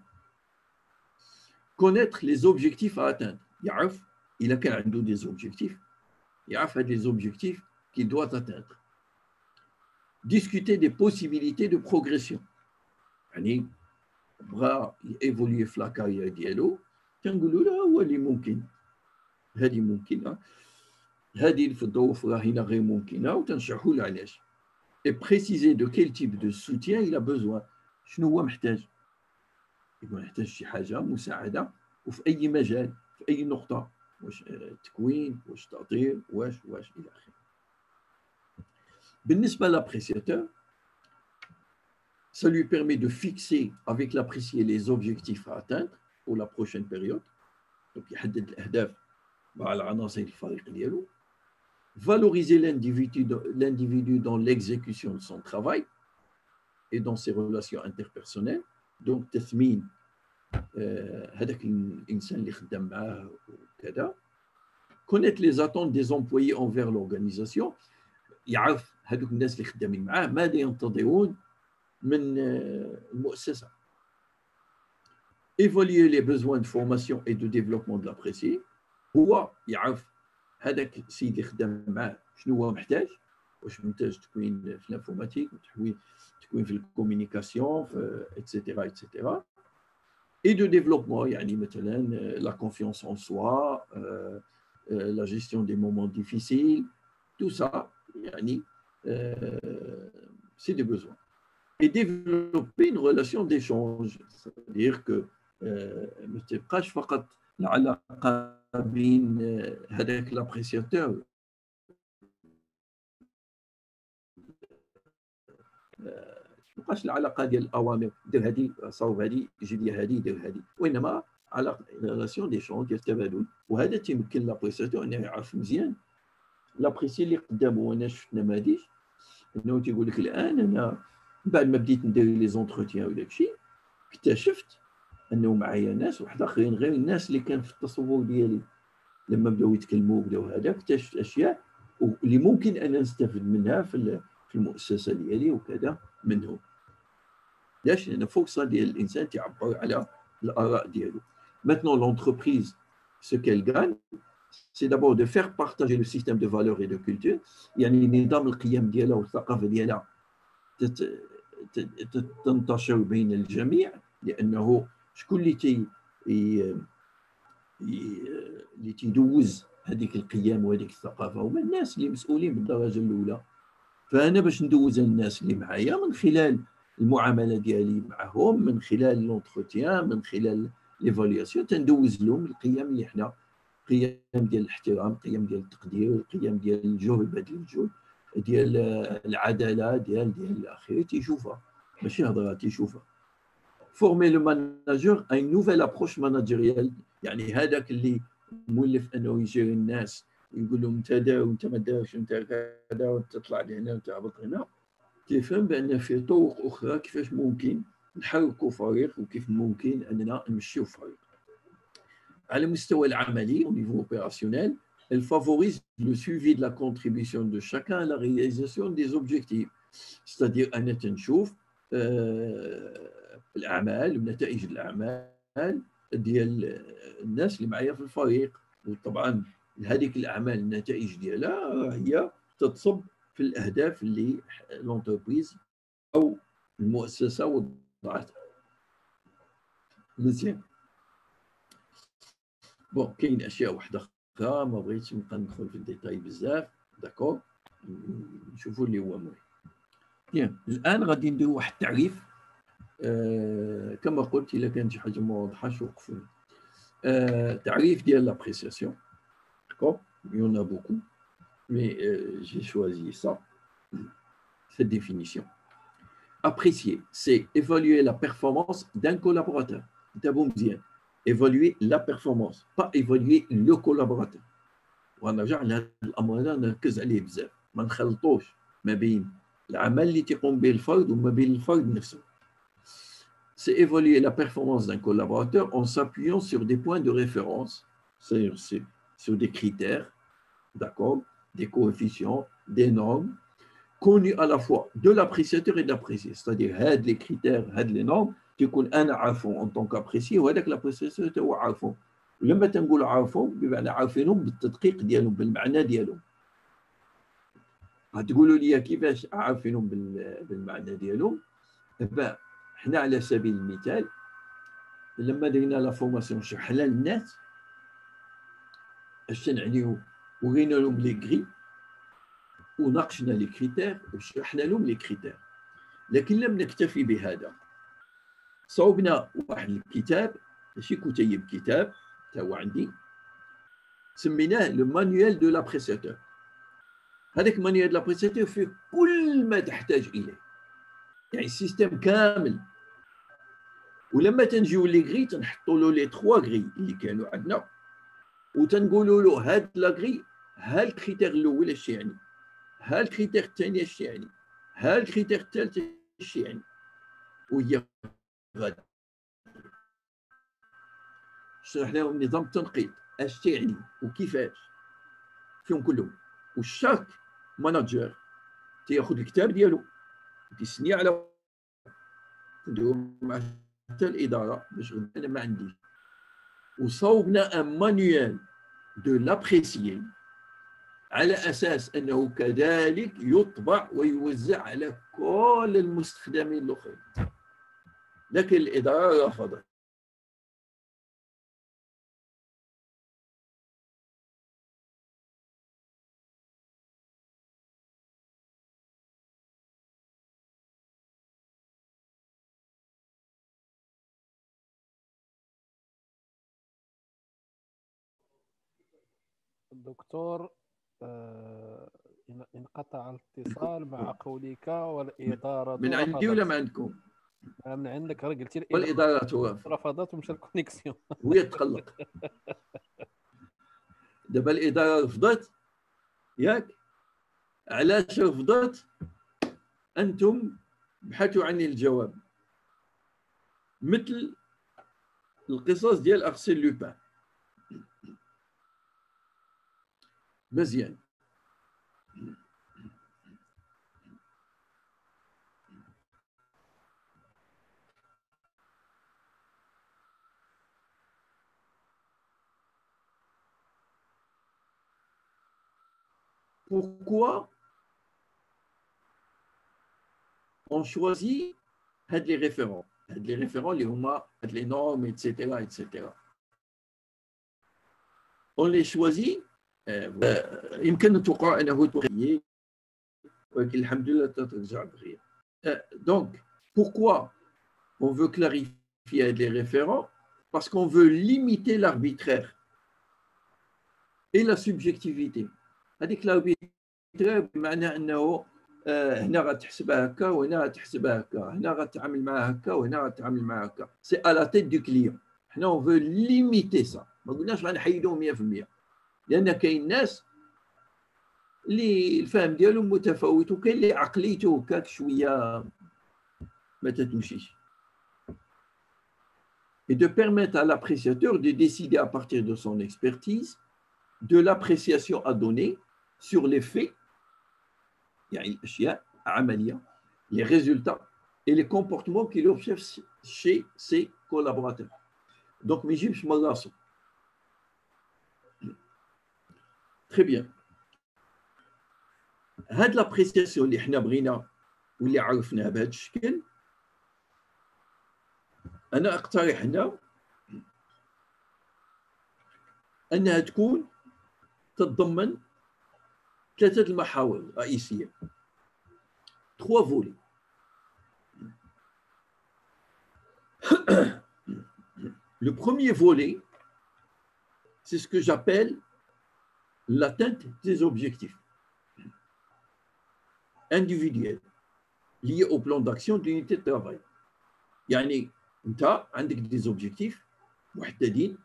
Connaître les objectifs à atteindre. يعرف إلا كان عنده des objectifs, يعرف هاد les objectifs qu'il doit atteindre. Discuter des possibilités de progression. يعني بغا évoluer في la carrière ديالو كنقولوا له هو اللي ممكن، هذه ممكنه، هذه في الظروف راهنه غير ممكنه، وتنشرحوا له علاش. et préciser de quel type de soutien il a besoin. شنو هو محتاج؟ يقول محتاج شي حاجه مساعده وفي اي مجال، في اي نقطه، واش تكوين، واش تأطير، واش الى اخره. بالنسبه l'appréciateur, ça lui permet de fixer avec l'apprécié les objectifs à atteindre pour la prochaine période. Donc يحدد الاهداف مع العناصر الفريق ديالو. Valoriser l'individu dans l'exécution de son travail et dans ses relations interpersonnelles. Donc تثمين هذاك الانسان اللي خدام معاه وكذا. Connaître les attentes des employés envers l'organisation. يعرف هذوك الناس اللي خدامين معاه ماذا ينتظرون من المؤسسه. Évaluer les besoins de formation et de développement de l'apprécié. هو يعرف هذاك السيد اللي خدام معاه شنو هو محتاج، واش محتاج تكوين في الانفورماتيك، تكوين في الكوميونيكاسيون، اتسيتيرا اتسيتيرا. Et de développement, يعني مثلا la confiance en soi, la gestion des moments difficiles, tout ça, يعني c'est des besoins. Et développer une relation d'échange, c'est-à-dire que ما تبقاش فقط العلاقه بين هذاك l'appréciateur ما تبقاش العلاقه ديال الاوامر، دير هذه صاوب هذه، جي لي هذه، دير هذه، وانما علاقه ريلاسيون ديشونج ديال التبادل. وهذا تيمكن لابريسياتور انه يعرف مزيان لابريسي اللي قدامه. وانا شفت نماذج انه تيقول لك الان انا بعد ما بديت ندير لي زونتروتيان وداك الشيء اكتشفت انه معايا ناس واحد اخرين غير الناس اللي كان في التصور ديالي، لما بداو يتكلموا بداو هذا اكتشفت اشياء اللي ممكن انا نستفد منها في المؤسسه ديالي وكذا منهم. علاش؟ لان فرصه ديال الانسان تعبر على الاراء ديالو. Maintenant l'entreprise ce qu'elle gagne c'est d'abord de faire partager le système de valeurs et de culture. يعني نظام القيم ديالها والثقافه ديالها تنتشر بين الجميع، لانه شكون اللي تيدوز هذيك القيم وهذيك الثقافه هما الناس اللي مسؤولين بالدرجه الاولى. فانا باش ندوز الناس اللي معايا من خلال المعامله ديالي معهم، من خلال لونتروتيان، من خلال ليفالياسيون، تندوز لهم القيم اللي حنا، قيم ديال الاحترام، قيم ديال التقدير، القيم ديال الجهد، بذل الجهد، ديال العداله، ديال اخره، تيشوفها ماشي هضره، تيشوفها. Former le manager à une nouvelle approche managériale. يعني هذاك اللي مولف انه يجير الناس يقول لهم انت داو وانت ما داوش، انت كذا وانت تطلع لهنا وانت هبط هنا، تيفهم بان في طرق اخرى كيفاش ممكن نحركوا فريق وكيف ممكن اننا نمشيو فريق. على المستوى العملي au niveau opérationnel, elle favorise le suivi de la contribution de chacun à la réalisation des objectifs. C'est-à-dire أنا تنشوف الأعمال ونتائج الأعمال ديال الناس اللي معايا في الفريق، وطبعا هذيك الأعمال النتائج ديالها هي تتصب في الأهداف اللي لونتربريز أو المؤسسة وضعتها. مزيان. بون كاين اشياء واحده اخرى ما بغيتش نبقى ندخل في الديتاي بزاف، داكور، نشوفوا اللي هو مهم. بيان، الان غادي نديروا واحد التعريف. كما قلت الا كانت شي حاجه ما واضحاش وقفوا. تعريف ديال لابريسياسيون، داكور، يون ا بوكو مي جي شوازي سا cette définition. Apprécier, c'est évaluer la performance d'un collaborateur. انتبهوا مزيان، évaluer la performance, pas évaluer le collaborateur. ونرجع لهذا الامر هذا نركز عليه بزاف، ما نخلطوش ما بين العمل اللي تقوم به الفرد وما بين الفرد نفسه. C'est évaluer la performance d'un collaborateur en s'appuyant sur des points de référence, c'est sur des critères, d'accord, des coefficients, des normes connus à la fois de l'appréciateur et de l'apprécié. C'est-à-dire هاد les critères, هاد les normes تكون انا عارفهم ان طونك ابريسي، وهذاك لابريسياتور هو عارفهم. ولما تنقول عارفهم بمعنى عارفينهم بالتدقيق ديالهم، بالمعنى ديالهم. غتقولوا لي كيفاش عارفينهم بالمعنى ديالهم؟ حنا على سبيل المثال لما درنا لا فورماسيون شرحنا للناس اش تنعنيو وغينا لهم لي كري وناقشنا لي كريتير وشرحنا لهم لي كريتير. لكن لم نكتفي بهذا، صوبنا واحد الكتاب، ماشي كتيب، كتاب تا هو عندي، سميناه لو مانيوال دو لابريسياتور. هذاك مانيوال دو لابريسياتور فيه كل ما تحتاج اليه، يعني السيستم كامل. ولما تنجيو لي غري تنحطوا له لي 3 غري اللي كانوا عندنا، وتنقولوا له هاد لا غري ها الكريتير الاول اش يعني، ها الكريتير الثاني اش يعني، ها الكريتير الثالث اش يعني، وهي غادا شرح لهم نظام التنقيط اش يعني وكيفاش فيهم كلهم. والشاك ماناجر تياخذ الكتاب ديالو تيسني على نديرو مع حتى الاداره باش انا ما عنديش. وصوبنا ان مانيوال دو لابريسيي على اساس انه كذلك يطبع ويوزع على كل المستخدمين الاخرين، لكن الاداره رفضت. دكتور، انقطع الاتصال مع قولك والإدارة من عندي ولا رفضت. ما عندكم؟ من عندك، راه قلتي والاداره توافق، رفضت ومشى الكونيكسيون. وهي تقلق. دابا الاداره رفضت ياك، علاش رفضت؟ انتم بحثوا عني الجواب، مثل القصص ديال ارسيل لوبان. مزيان. Pourquoi on choisit les référents, les référents, les normes, etc., etc. On les choisit. يمكن نتوقع انه تغيير، ولكن الحمد لله ترجع بغير. Donc, pourquoi on veut clarifier les référents? Parce qu'on veut limiter l'arbitraire et la subjectivité. هذيك l'arbitraire بمعنى انه هنا غتحسبها هكا وهنا غتحسبها هكا، هنا غتعامل معها هكا وهنا غتعامل معها هكا. سي à la tête du client. حنا on veut limiter ça. ما قلناش غنحيدوهم 100%، لان كاين ناس اللي الفهم ديالهم متفاوت، وكاين اللي عقليته هكاك شويه ما تتمشيش. Et de permettre à l'appréciateur de décider à partir de son expertise de l'appréciation à donner sur les faits, يعني الأشياء عملية، les résultats et les comportements qu'il observe chez ses collaborateurs. Donc ما يجيبش من راسو. Très bien. هاد l'appréciation اللي حنا بغينا واللي عرفناها بهذا الشكل، أنا أقترح هنا أنها تكون تتضمن 3 المحاور رئيسية. 3 volets. Le premier volet, c'est ce que j'appelle l'atteinte des objectifs individuels liés au plan d'action de l'unité de travail. يعني انت عندك des objectifs محددين،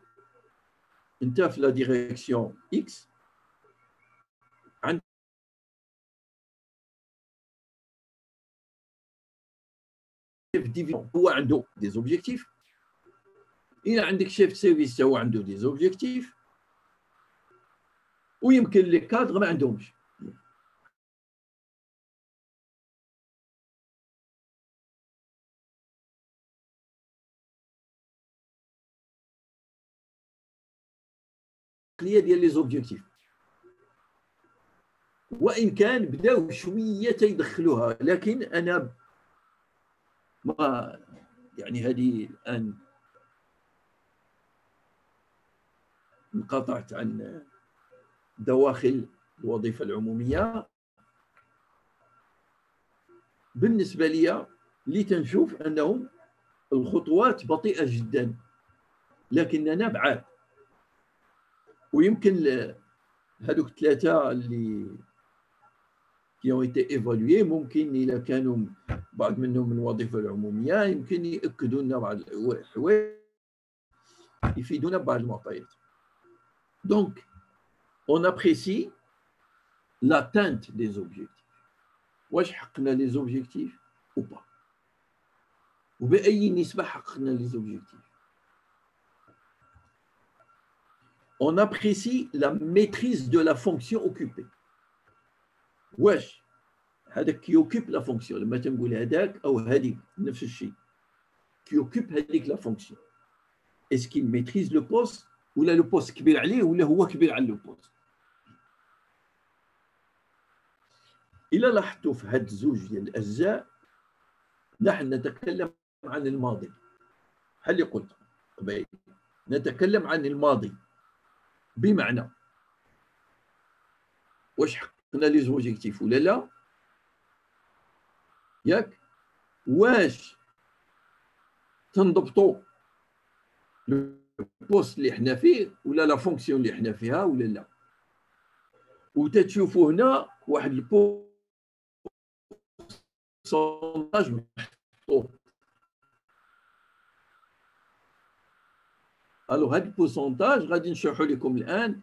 انت في la direction X عندك division هو عنده des objectifs، إلا عندك شيف سيرفيس هو عنده des objectifs، ويمكن لي كادر ما عندهمش. ديال لي زوبجيكتيف، وان كان بداو شويه تيدخلوها، لكن انا ما يعني هذه الان انقطعت عن دواخل الوظيفة العمومية. بالنسبة لي تنشوف أنه الخطوات بطيئة جدا، لكننا بعاد. ويمكن هذوك الثلاثة اللي qui ont été évalués ممكن إذا كانوا بعض منهم من الوظيفة العمومية يمكن يأكدوا لنا بعض الحوايج، يفيدونا ببعض المعطيات. Donc, on apprécie l'atteinte des objectifs. واش حققنا les objectifs ou pas؟ وبأي نسبة حققنا les objectifs؟ On apprécie la maîtrise de la fonction occupée. واش هذاك كي اوكيب لا فونكسيون، لما تنقول هذاك او هذيك نفس الشيء، كي اوكيب هذيك لا فونكسيون، اسكي ميتريز لو بوست ولا لو بوست كبير عليه ولا هو كبير على لو بوست. إلا لاحظتوا في هاد الزوج ديال الأجزاء نحن نتكلم عن الماضي، بحال اللي قلت قبيل نتكلم عن الماضي، بمعنى واش حققنا لي زوبجيكتيف ولا لا، ياك؟ واش تنضبطوا البوست اللي حنا فيه ولا لا فونكسيون اللي حنا فيها ولا لا. وتتشوفوا هنا واحد البورسونتاج محطوط. الو هاد البورسونتاج غادي نشرحوا لكم الان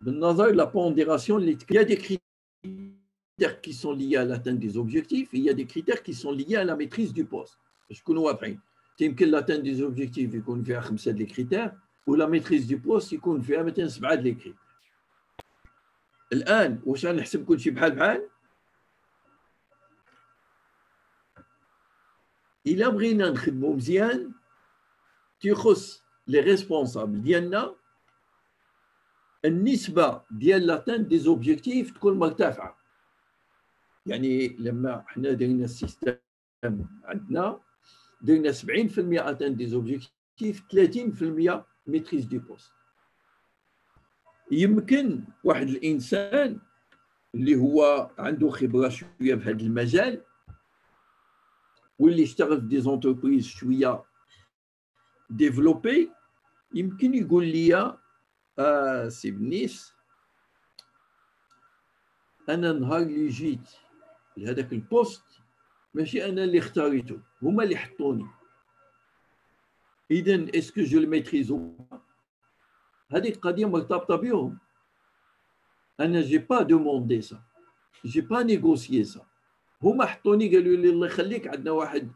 بالنظر لا بونديراسيون اللي il y a des critères qui sont liés à l'atteinte des objectifs et il y a des critères qui sont liés à la maîtrise du poste. باش نكونوا واضحين، يمكن l'atteinte des objectifs يكون فيها 5 د لي كريتير ولا maîtrise du poste يكون فيها مثلا 7 د لي كريتير. الان واش غنحسب كل شيء بحال بحال؟ إلا بغينا نخدموا مزيان تيخص لي ريسبونسابل ديالنا النسبة ديال لاتين دي زوبجيكتيف تكون مرتفعة. يعني لما حنا درنا السيستم عندنا درنا 70% اتين دي زوبجيكتيف، 30% ميتريز دي بوست. يمكن واحد الإنسان اللي هو عنده خبرة شوية في هذا المجال واللي اشتغل في دي زونتربريز شوية ديفلوبي يمكن يقول لي سي بنيس انا نهار اللي جيت لهذاك البوست ماشي انا اللي اختاريته، هما اللي حطوني، اذا اسكو جو الميتريزو؟ هذه القضيه مرتبطه بهم. انا جي با دوموندي سا، جي با نيغوسيي سا، هما حطوني قالوا لي الله يخليك عندنا واحد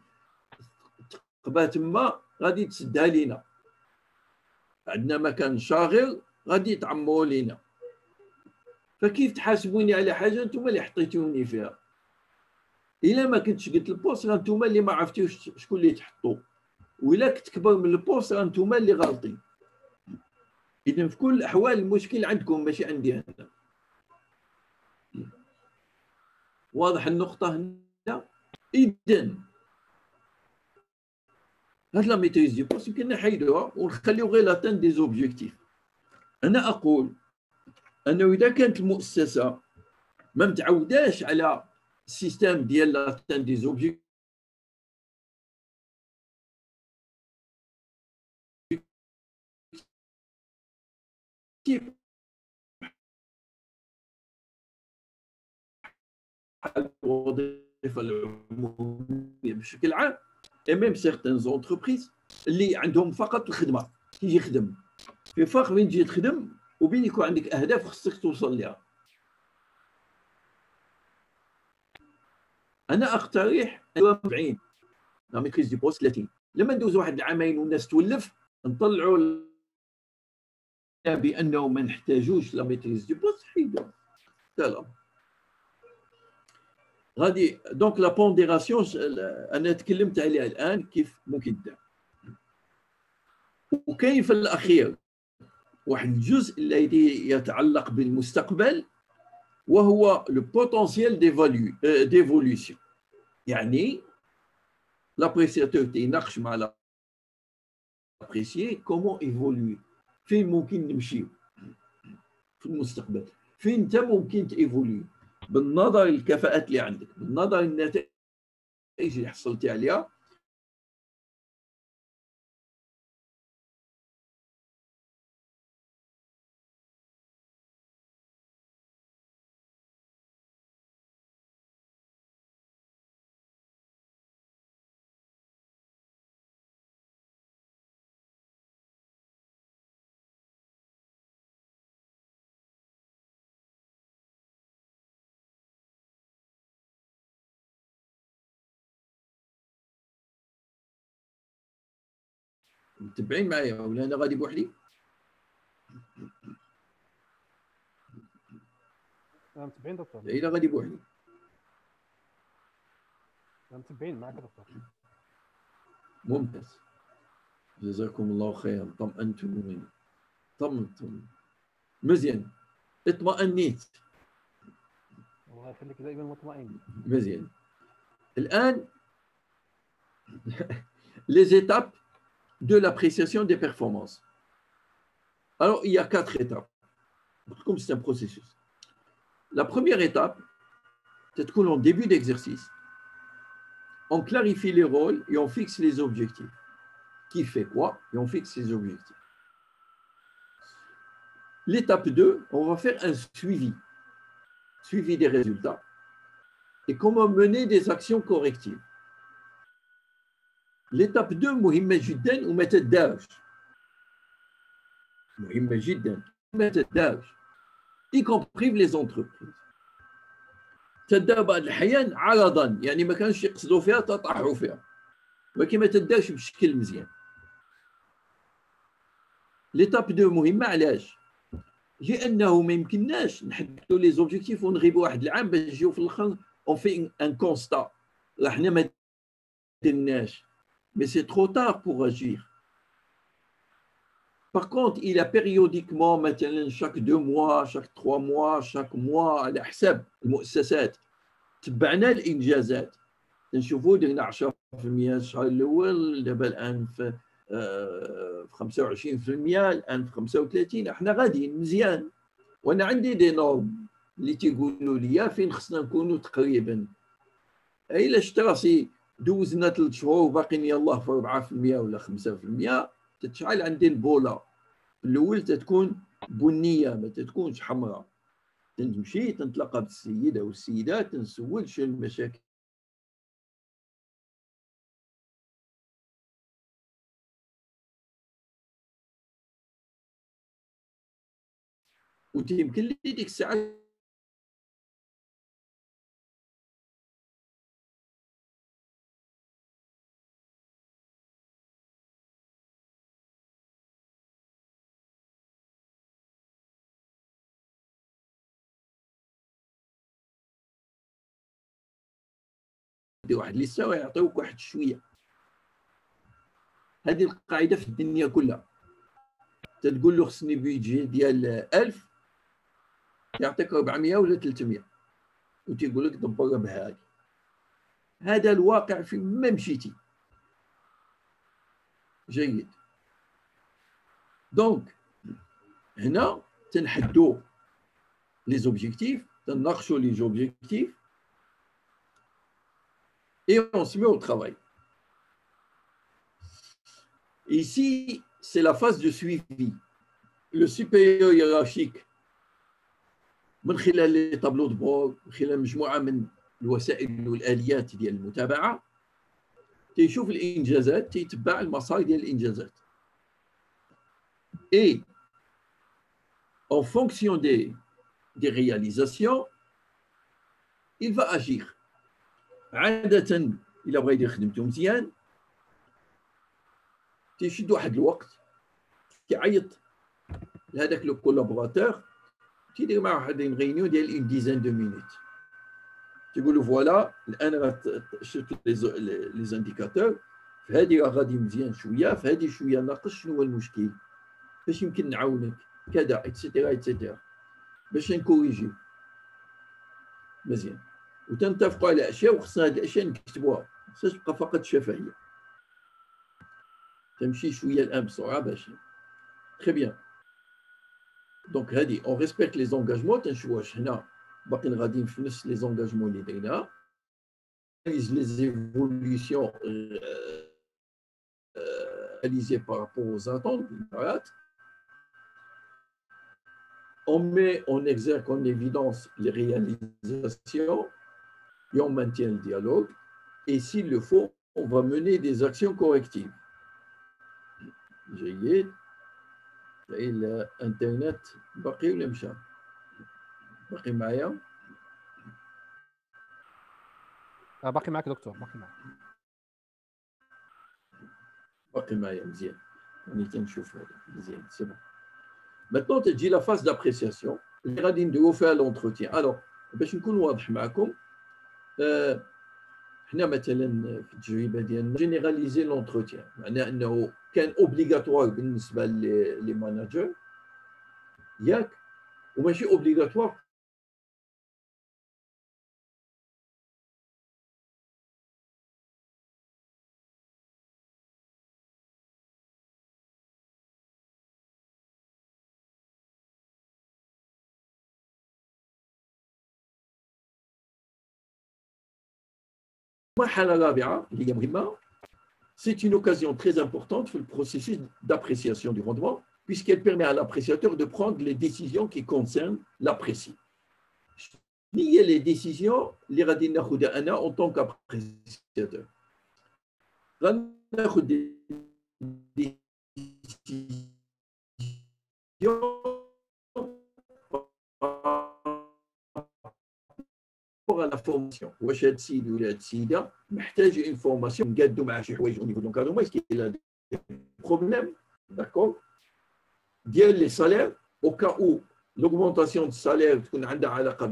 تقبه تما غادي تسدها لينا، عندنا مكان شاغر غادي تعمروا لينا، فكيف تحاسبوني على حاجه انتم اللي حطيتوني فيها؟ الا ما كنتش قلت البوست راه انتم اللي ما عرفتوش شكون اللي تحطوا، وإلا كنت كبر من البوست راه انتم اللي غالطين. اذا في كل الاحوال المشكل عندكم ماشي عندي انا. واضح النقطه هنا؟ اذا هاد لا ميتريز دي بوست يمكن نحيدوها ونخليو غير لاتين دي زوبجيكتيف. انا اقول انه اذا كانت المؤسسه ما متعوداش على السيستم ديال لاتين دي زوبجيكتيف الوظيفه العموميه بشكل عام، et même certaines entreprises اللي عندهم فقط الخدمه، تيجي يخدم في فرق بين تجي تخدم وبين يكون عندك اهداف خصك توصل لها. انا اقترح 40 لا ميتريز دي بوست 30، لما ندوز واحد العامين والناس تولف نطلعوا بانه ما نحتاجوش لا ميتريز دي بوست حيدوها. لا غادي دونك لا بونديراسيون انا تكلمت عليها الان كيف ممكن تدار. وكاين في الاخير واحد الجزء الذي يتعلق بالمستقبل وهو لو بوتونسييل ديفولوسيون. يعني لابريسياتور تيناقش مع لابريسيي كومون ايفولوي فين ممكن نمشي في المستقبل، فين انت ممكن تيفولي بالنظر للكفاءات اللي عندك، بالنظر للنتائج اللي حصلتي عليها. متبعين معايا ولا انا غادي بوحدي؟ متبعين دكتور. لا غادي بوحدي. متبعين معك دكتور. ممتاز، جزاكم الله خيرا، طمأنتم. طمأنتم مزيان، اطمأنيت. الله يخليك، دائما مطمئن. مزيان. الآن les étapes de l'appréciation des performances. Alors, il y a 4 étapes. Comme c'est un processus. La première étape, c'est qu'en début d'exercice, on clarifie les rôles et on fixe les objectifs. Qui fait quoi? Et on fixe les objectifs. L'étape 2, on va faire un suivi des résultats et comment mener des actions correctives. L'étape 2 مهمة جدا وما تداوش. مهمة جدا ما تداوش y compris les entreprises. تداو بعض الأحيان عرضا، يعني ما كانش يقصدوا فيها تطاحوا فيها، ولكن ما تداوش بشكل مزيان. ليتاب 2 مهمة علاش؟ لأنه ما يمكنناش نحددوا لي زوبجيكتيف ونغيبوا واحد العام باش نجيو في الآخر اون في ان كونستا راه حنا ما درناش، mais c'est trop tard pour agir. Par contre, il a périodiquement مثلا chaque 2 mois, chaque 3 mois, chaque mois على حساب المؤسسات تبعنا الانجازات، نشوفوا درنا 10% الشهر الاول، دابا الان في 25%، الان في 35، احنا غاديين مزيان. وانا عندي دي نورم اللي تيقولوا لي فين خصنا نكونوا تقريبا. الا شفت راسي دوزنا 3 شهور وباقيين يلاه في 4% ولا 5%، تتشعل عندي البوله. الاول تتكون بنيه ما تتكونش حمراء. تنمشي تنتلاقى بالسيده والسيدات تنسول شنو المشاكل ويمكن لي ديك الساعه واحد لسه ويعطيوك واحد شويه. هذه القاعده في الدنيا كلها. تقول له خصني بيجي ديال 1000 يعطيك 400 ولا 300 وتيقول لك دبرها بهذه. هذا الواقع في ما مشيتي. جيد. دونك هنا تنحدوا لي زوبجيكتيف، تناقشوا لي زوبجيكتيف et on se met au travail. Ici, c'est la phase de suivi. Le supérieur hiérarchique من خلال لي طابلو دو بور، من خلال مجموعه من الوسائل والاليات ديال المتابعه تيشوف الانجازات، تيتبع المسار ديال الانجازات. Et en fonction des réalisations, il va agir. عادة إلا بغا يدير خدمته مزيان تيشد واحد الوقت كيعيط لهذاك لو كولابوراتور، تيدير معاه واحد ريونيون ديال اون ديزان دو مينوت، تيقول له فوالا الان شفت لي زانديكاتور، في هذه غادي مزيان شويه، في هذه شويه ناقص، شنو هو المشكل، باش يمكن نعاونك كذا ايتترا ايتترا باش نكوريجي مزيان. وتنتفقوا على اشياء وخصنا هذه الاشياء نكتبوها، ما خصهاش تبقى فقط شفهيه. تمشي شويه الان بسرعه باش تري بيان. Donc, on respecte les engagements. Les engagements les évolutions réalisées par rapport aux attentes. On met en exergue, en évidence les réalisations et on maintient le dialogue. Et s'il le faut, on va mener des actions correctives. جيد. الانترنت باقي ولا مشى؟ باقي معايا؟ باقي معك دكتور، باقي معك. باقي معايا مزيان. راني تنشوف هذا مزيان سي بون. Maintenant تجي la phase d'appréciation اللي غادي نديرو فيها l'entretien. Alors باش نكون واضح معكم حنا مثلا في التجربه ديالنا جينيراليزي لونتروتيان، معناه انه كان اوبليغاتوار بالنسبه لي ماناجر ياك، وماشي اوبليغاتوار مرحله رابعه اللي هي مهمه. C'est une occasion très importante pour le processus d'appréciation du rendement, puisqu'elle permet à l'appréciateur de prendre les décisions qui concernent l'apprécié. Il y a les décisions les غادي ناخذها انا en tant qu'appréciateur. غناخذ des décisions à la formation. واش هاد السيد ولا هاد السيده محتاج اون فورماسيون نقادو مع شي حوايج au niveau de l'encadrement. Est-ce qu'il a des problèmes, d'accord, ديال لي salaires au cas où l'augmentation de salaire تكون عندها علاقه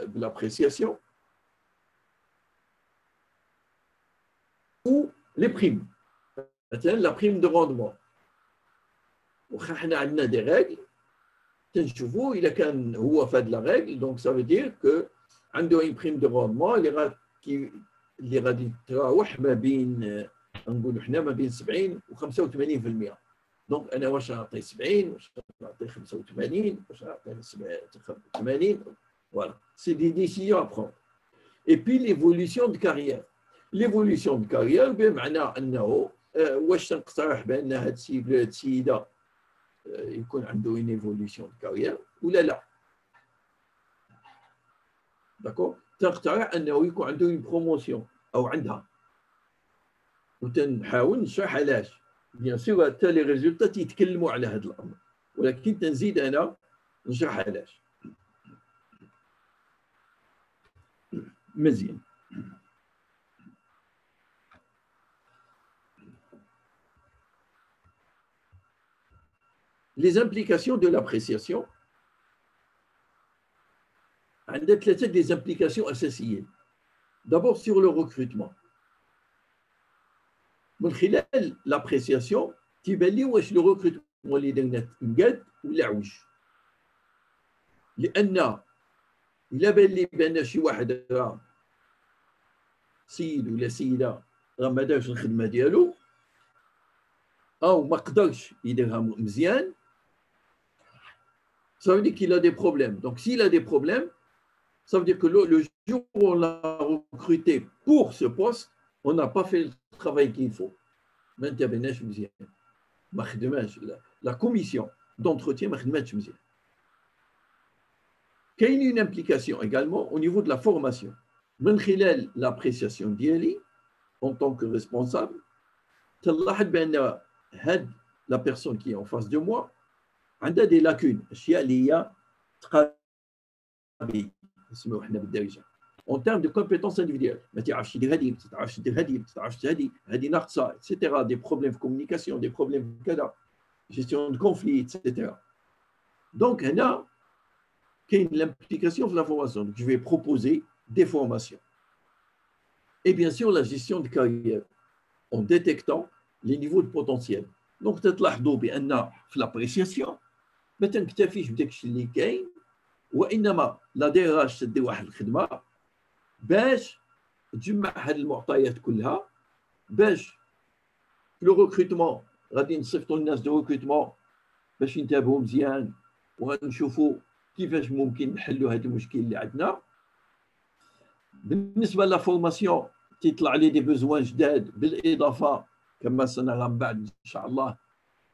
بالاppréciation ou les primes. مثلا la prime de rendement. واخا حنا عندنا des règles تنشوفوا الا كان هو في هاد la règle, donc ça veut dire que عنده une prime de rendement اللي غادي تراوح ما بين نقولوا حنا ما بين 70 و 85%. دونك انا واش نعطي 70 واش نعطي 85 واش نعطي 80. Voilà, c'est des décisions à prendre. Et puis l'évolution de carrière. L'évolution de carrière بمعنى انه واش تنقترح بان هذا السيد ولا هذه السيده يكون عنده une évolution de carrière ولا لا. داكور، تقترح انه يكون عنده اون بروموسيون او عندها، وتنحاول نشرح علاش. بيان سور حتى لي ريزولتا تيتكلموا على هذا الامر، ولكن تنزيد انا نشرح علاش. مزيان. Les implications de l'appréciation. عندنا ثلاثة des implications أساسية. D'abord sur le recrutement. من خلال l'appréciation تيبان لي واش لو ريكروتمون اللي درنا مقاد ولا عوج. لأن إلا بان لي بأن شي واحد راه سيد ولا سيدة راه ما دارش الخدمة ديالو أو ما قدرش يديرها مزيان، ça veut dire qu'il a des problèmes. Donc s'il a des problèmes, ça veut dire que le jour où on l'a recruté pour ce poste, on n'a pas fait le travail qu'il faut. La commission d'entretien m'a dit. Il y a une implication également au niveau de la formation. L'appréciation d'Yeli en tant que responsable, la personne qui est en face de moi a des lacunes. En termes de compétences individuelles, etc., des problèmes de communication, des problèmes de gestion de conflits, etc. Donc, il y a l'implication de la formation. Donc, je vais proposer des formations. Et bien sûr, la gestion de carrière, en détectant les niveaux de potentiel. Donc, تلاحظوا بأن في l'appréciation ما تنكتفيش بداكشي اللي كاين، وانما لا ديراج تدي واحد الخدمه باش تجمع هذه المعطيات كلها، باش لو ريكروتمون غادي نصيفطوا الناس دو ريكروتمون باش ينتبهوا مزيان وغنشوفوا كيفاش ممكن نحلوا هذا المشكل اللي عندنا. بالنسبه لا فورماسيون تيطلع لي دي بوزوان جداد، بالاضافه كما سنرى من بعد ان شاء الله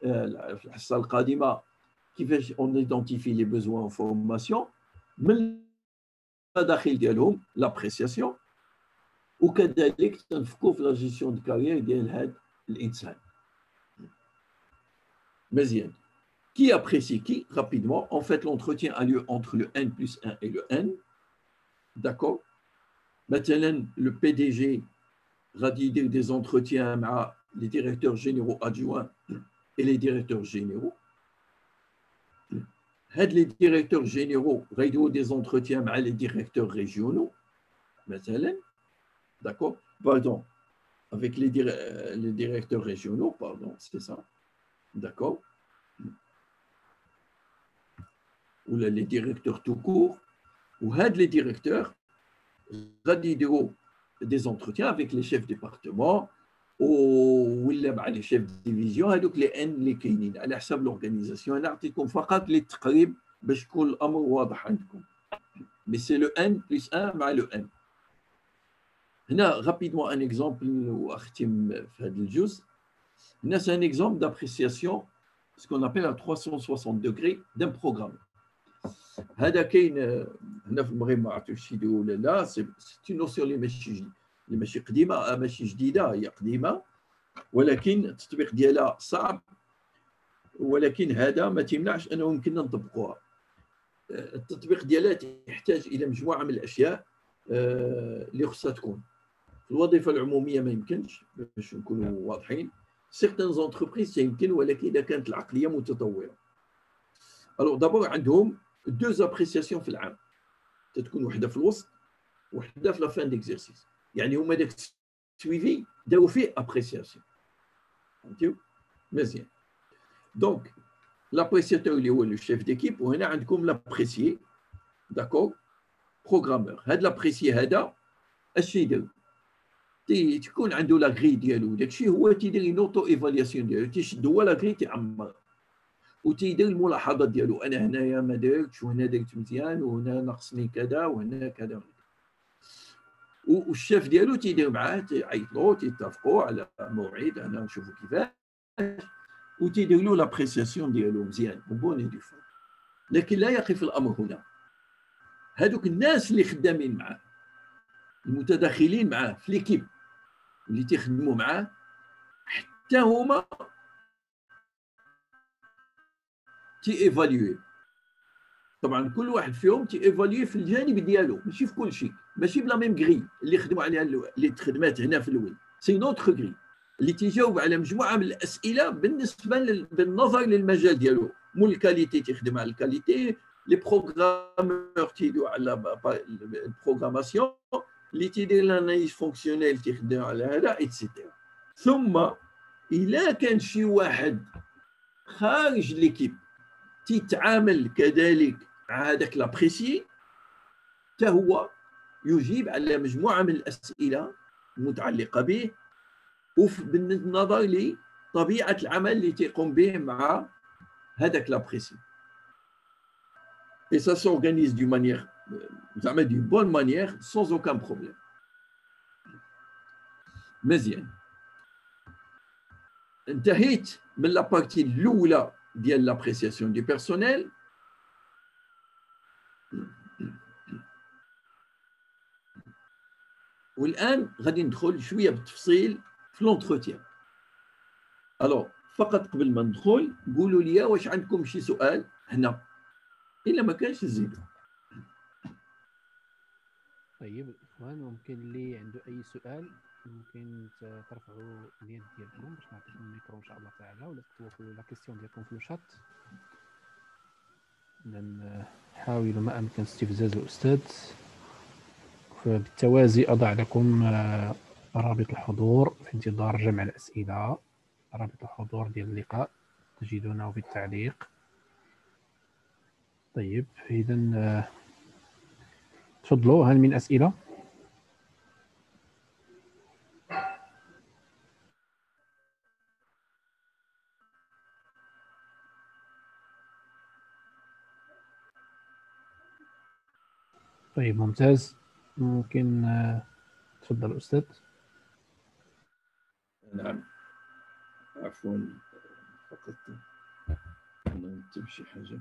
في الحصه القادمه كيفاش اون ايدونتيفي لي بوزوان فورماسيون من المداخل ديالهم لابريسياسيون، وكذلك تنفكوا في لا جيستيون دو كارير ديال هذا الانسان. مزيان. Qui apprécie qui? Rapidement, en fait, l'entretien a lieu entre le N plus 1 et le N. D'accord? Maintenant, le PDG radie des entretiens avec les directeurs généraux adjoints et les directeurs généraux. Les directeurs généraux radient des entretiens avec les directeurs régionaux. Maintenant, d'accord? Pardon, avec les directeurs régionaux, pardon, c'est ça. D'accord? Ou les directeurs tout court, ou les directeurs radient des entretiens avec les chefs de département ou les chefs de division. هذوك les N اللي كاينين على حسب l'organisation. انا اعطيكم فقط للتقريب باش يكون الامر واضح عندكم. Mais c'est le N plus 1 مع le N. هنا rapidement un exemple واختم في هذا الجزء. هنا c'est un exemple d'appréciation, ce qu'on appelle à 360 degrés d'un programme. هذا كاين هنا في المغرب، ما عرفتش شي يديروا ولا لا. سي نوسيون اللي ماشي قديمه، ماشي جديده، هي قديمه ولكن التطبيق ديالها صعب، ولكن هذا ما تمنعش انه يمكننا نطبقوها. التطبيق ديالها يحتاج الى مجموعه من الاشياء اللي خصها تكون. في الوظيفه العموميه ما يمكنش، باش نكونوا واضحين. سيغتان زونتربريز يمكن، ولكن اذا كانت العقليه متطوره. الوغ دابور عندهم deux appréciations في العام، تتكون وحده في الوسط وحده في لا فان ديكزيرسيس. يعني هما داك السويفي داروا فيه ابريسياسيون. فهمتوا مزيان. دونك لابريسياتور اللي هو لو شيف ديكيب، وهنا عندكم لابريسيي. داكور؟ بروغرامور. هذا لابريسيي هذا اش يدير؟ تكون عنده لا غري ديالو، داكشي هو تيدير نوتو ايفالياسيون ديالو، تيشد هو لا غري تيعمر وتيدير الملاحظات ديالو. انا هنايا ما درتش، وهنا درت مزيان، وهنا ناقصني كذا، وهنا كذا. والشيف ديالو تيدير معاه، تيعيط له، تيتفقوا على موعد، انا نشوفوا كيفاش، وتيدير له لابريسياسيون ديالو مزيان بوني دو فون. لكن لا يقف الامر هنا. هذوك الناس اللي خدامين معاه، المتداخلين معاه في ليكيب اللي تيخدموا معاه، حتى هما تي ايفاليوي. طبعا كل واحد فيهم تي ايفاليوي في الجانب ديالو، ماشي في كل شيء، ماشي بلا ميم غري اللي خدموا عليها اللي تخدمات هنا في الاول. سي نوتخ غري اللي تيجاوب على مجموعه من الاسئله بالنظر للمجال ديالو. مول الكاليتي تيخدم على الكاليتي، لي بروغرامور تيديروا على البروغراماسيون، اللي تيدير لاناليز فونكسيونيل تيخدم على هذا ايتترا. ثم الا كان شي واحد خارج ليكيب تيتعامل كذلك مع هذاك لابريسي، حتى هو يجيب على مجموعه من الاسئله المتعلقه به بالنظر لطبيعه العمل اللي تيقوم به مع هذاك لابريسي. Et ça s'organise d'une manière, d'une bonne manière, sans aucun problème. مزيان. انتهيت من لابارتي الاولى ديال لابريسياسيون دي بيرسونيل. والان غادي ندخل شويه بالتفصيل في لونتروتيان. الوغ فقط قبل ما ندخل قولوا لي واش عندكم شي سؤال هنا، الا ما كانش نزيدوا. طيب الاخوان، ممكن اللي عنده اي سؤال ممكن ترفعوا اليد ديالكم باش نعطيكم الميكرو ان شاء الله تعالى، ولا تكتبوا لا كيسيون ديالكم في الشات. نحاول ما امكن استفزاز الاستاذ. فبالتوازي اضع لكم رابط الحضور في انتظار جمع الاسئله. رابط الحضور ديال اللقاء تجدونه في التعليق. طيب اذا تفضلوا، هل من اسئله؟ طيب ممتاز. ممكن تفضل أستاذ. نعم، عفوا، فقط أنا تمشي حاجة.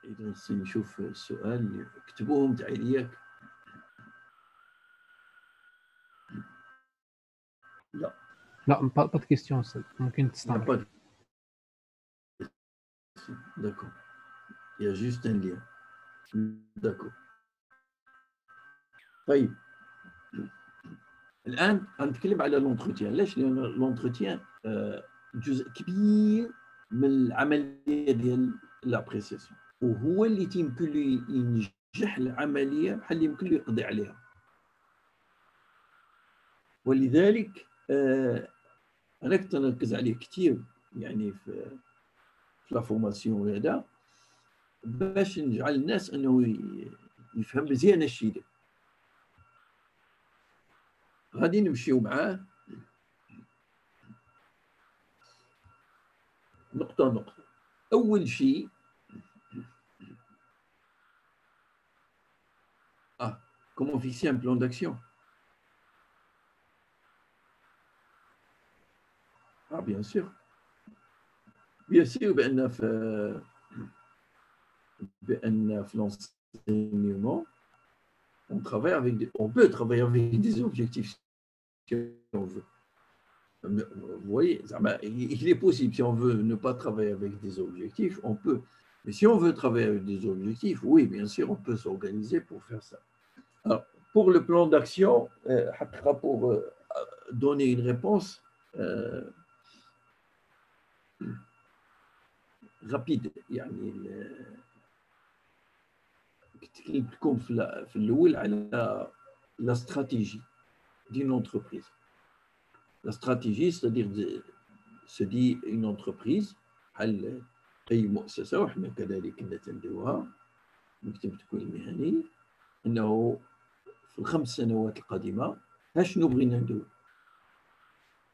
إذا نشوف السؤال اكتبوهم تعاليك. لا لا، با كيستيون أستاذ، ممكن تستمر. D'accord. Il y a juste un lien. D'accord. طيب الآن غنتكلم على لونتروتيان. علاش؟ لأن لونتروتيان جزء كبير من العملية ديال لابريسياسيون، وهو اللي تيمكن له ينجح العملية بحال اللي يمكن له يقضي عليها. ولذلك أنا كنت نركز عليه كثير يعني في لا فورماسيون وهذا، باش نجعل الناس أنه يفهم مزيان الشيء ده. غادي نمشيو معاه نقطة نقطة. أول شيء comment fixer un plan d'action. Bien sûr. Bien sûr بأن في l'enseignement on peut travailler avec des objectifs si on veut. Vous voyez, il est possible, si on veut ne pas travailler avec des objectifs, on peut. Mais si on veut travailler avec des objectifs, oui, bien sûr, on peut s'organiser pour faire ça. Alors, pour le plan d'action, pour donner une réponse rapide، يعني كتكلم لكم في الأول على la stratégie d'une entreprise. La stratégie, c'est-à-dire se dit une entreprise بحال أي مؤسسة، وحنا كذلك كنا تنديروها مكتب التكوين المهني، أنه في ال5 سنوات القادمة شنو بغينا نديرو،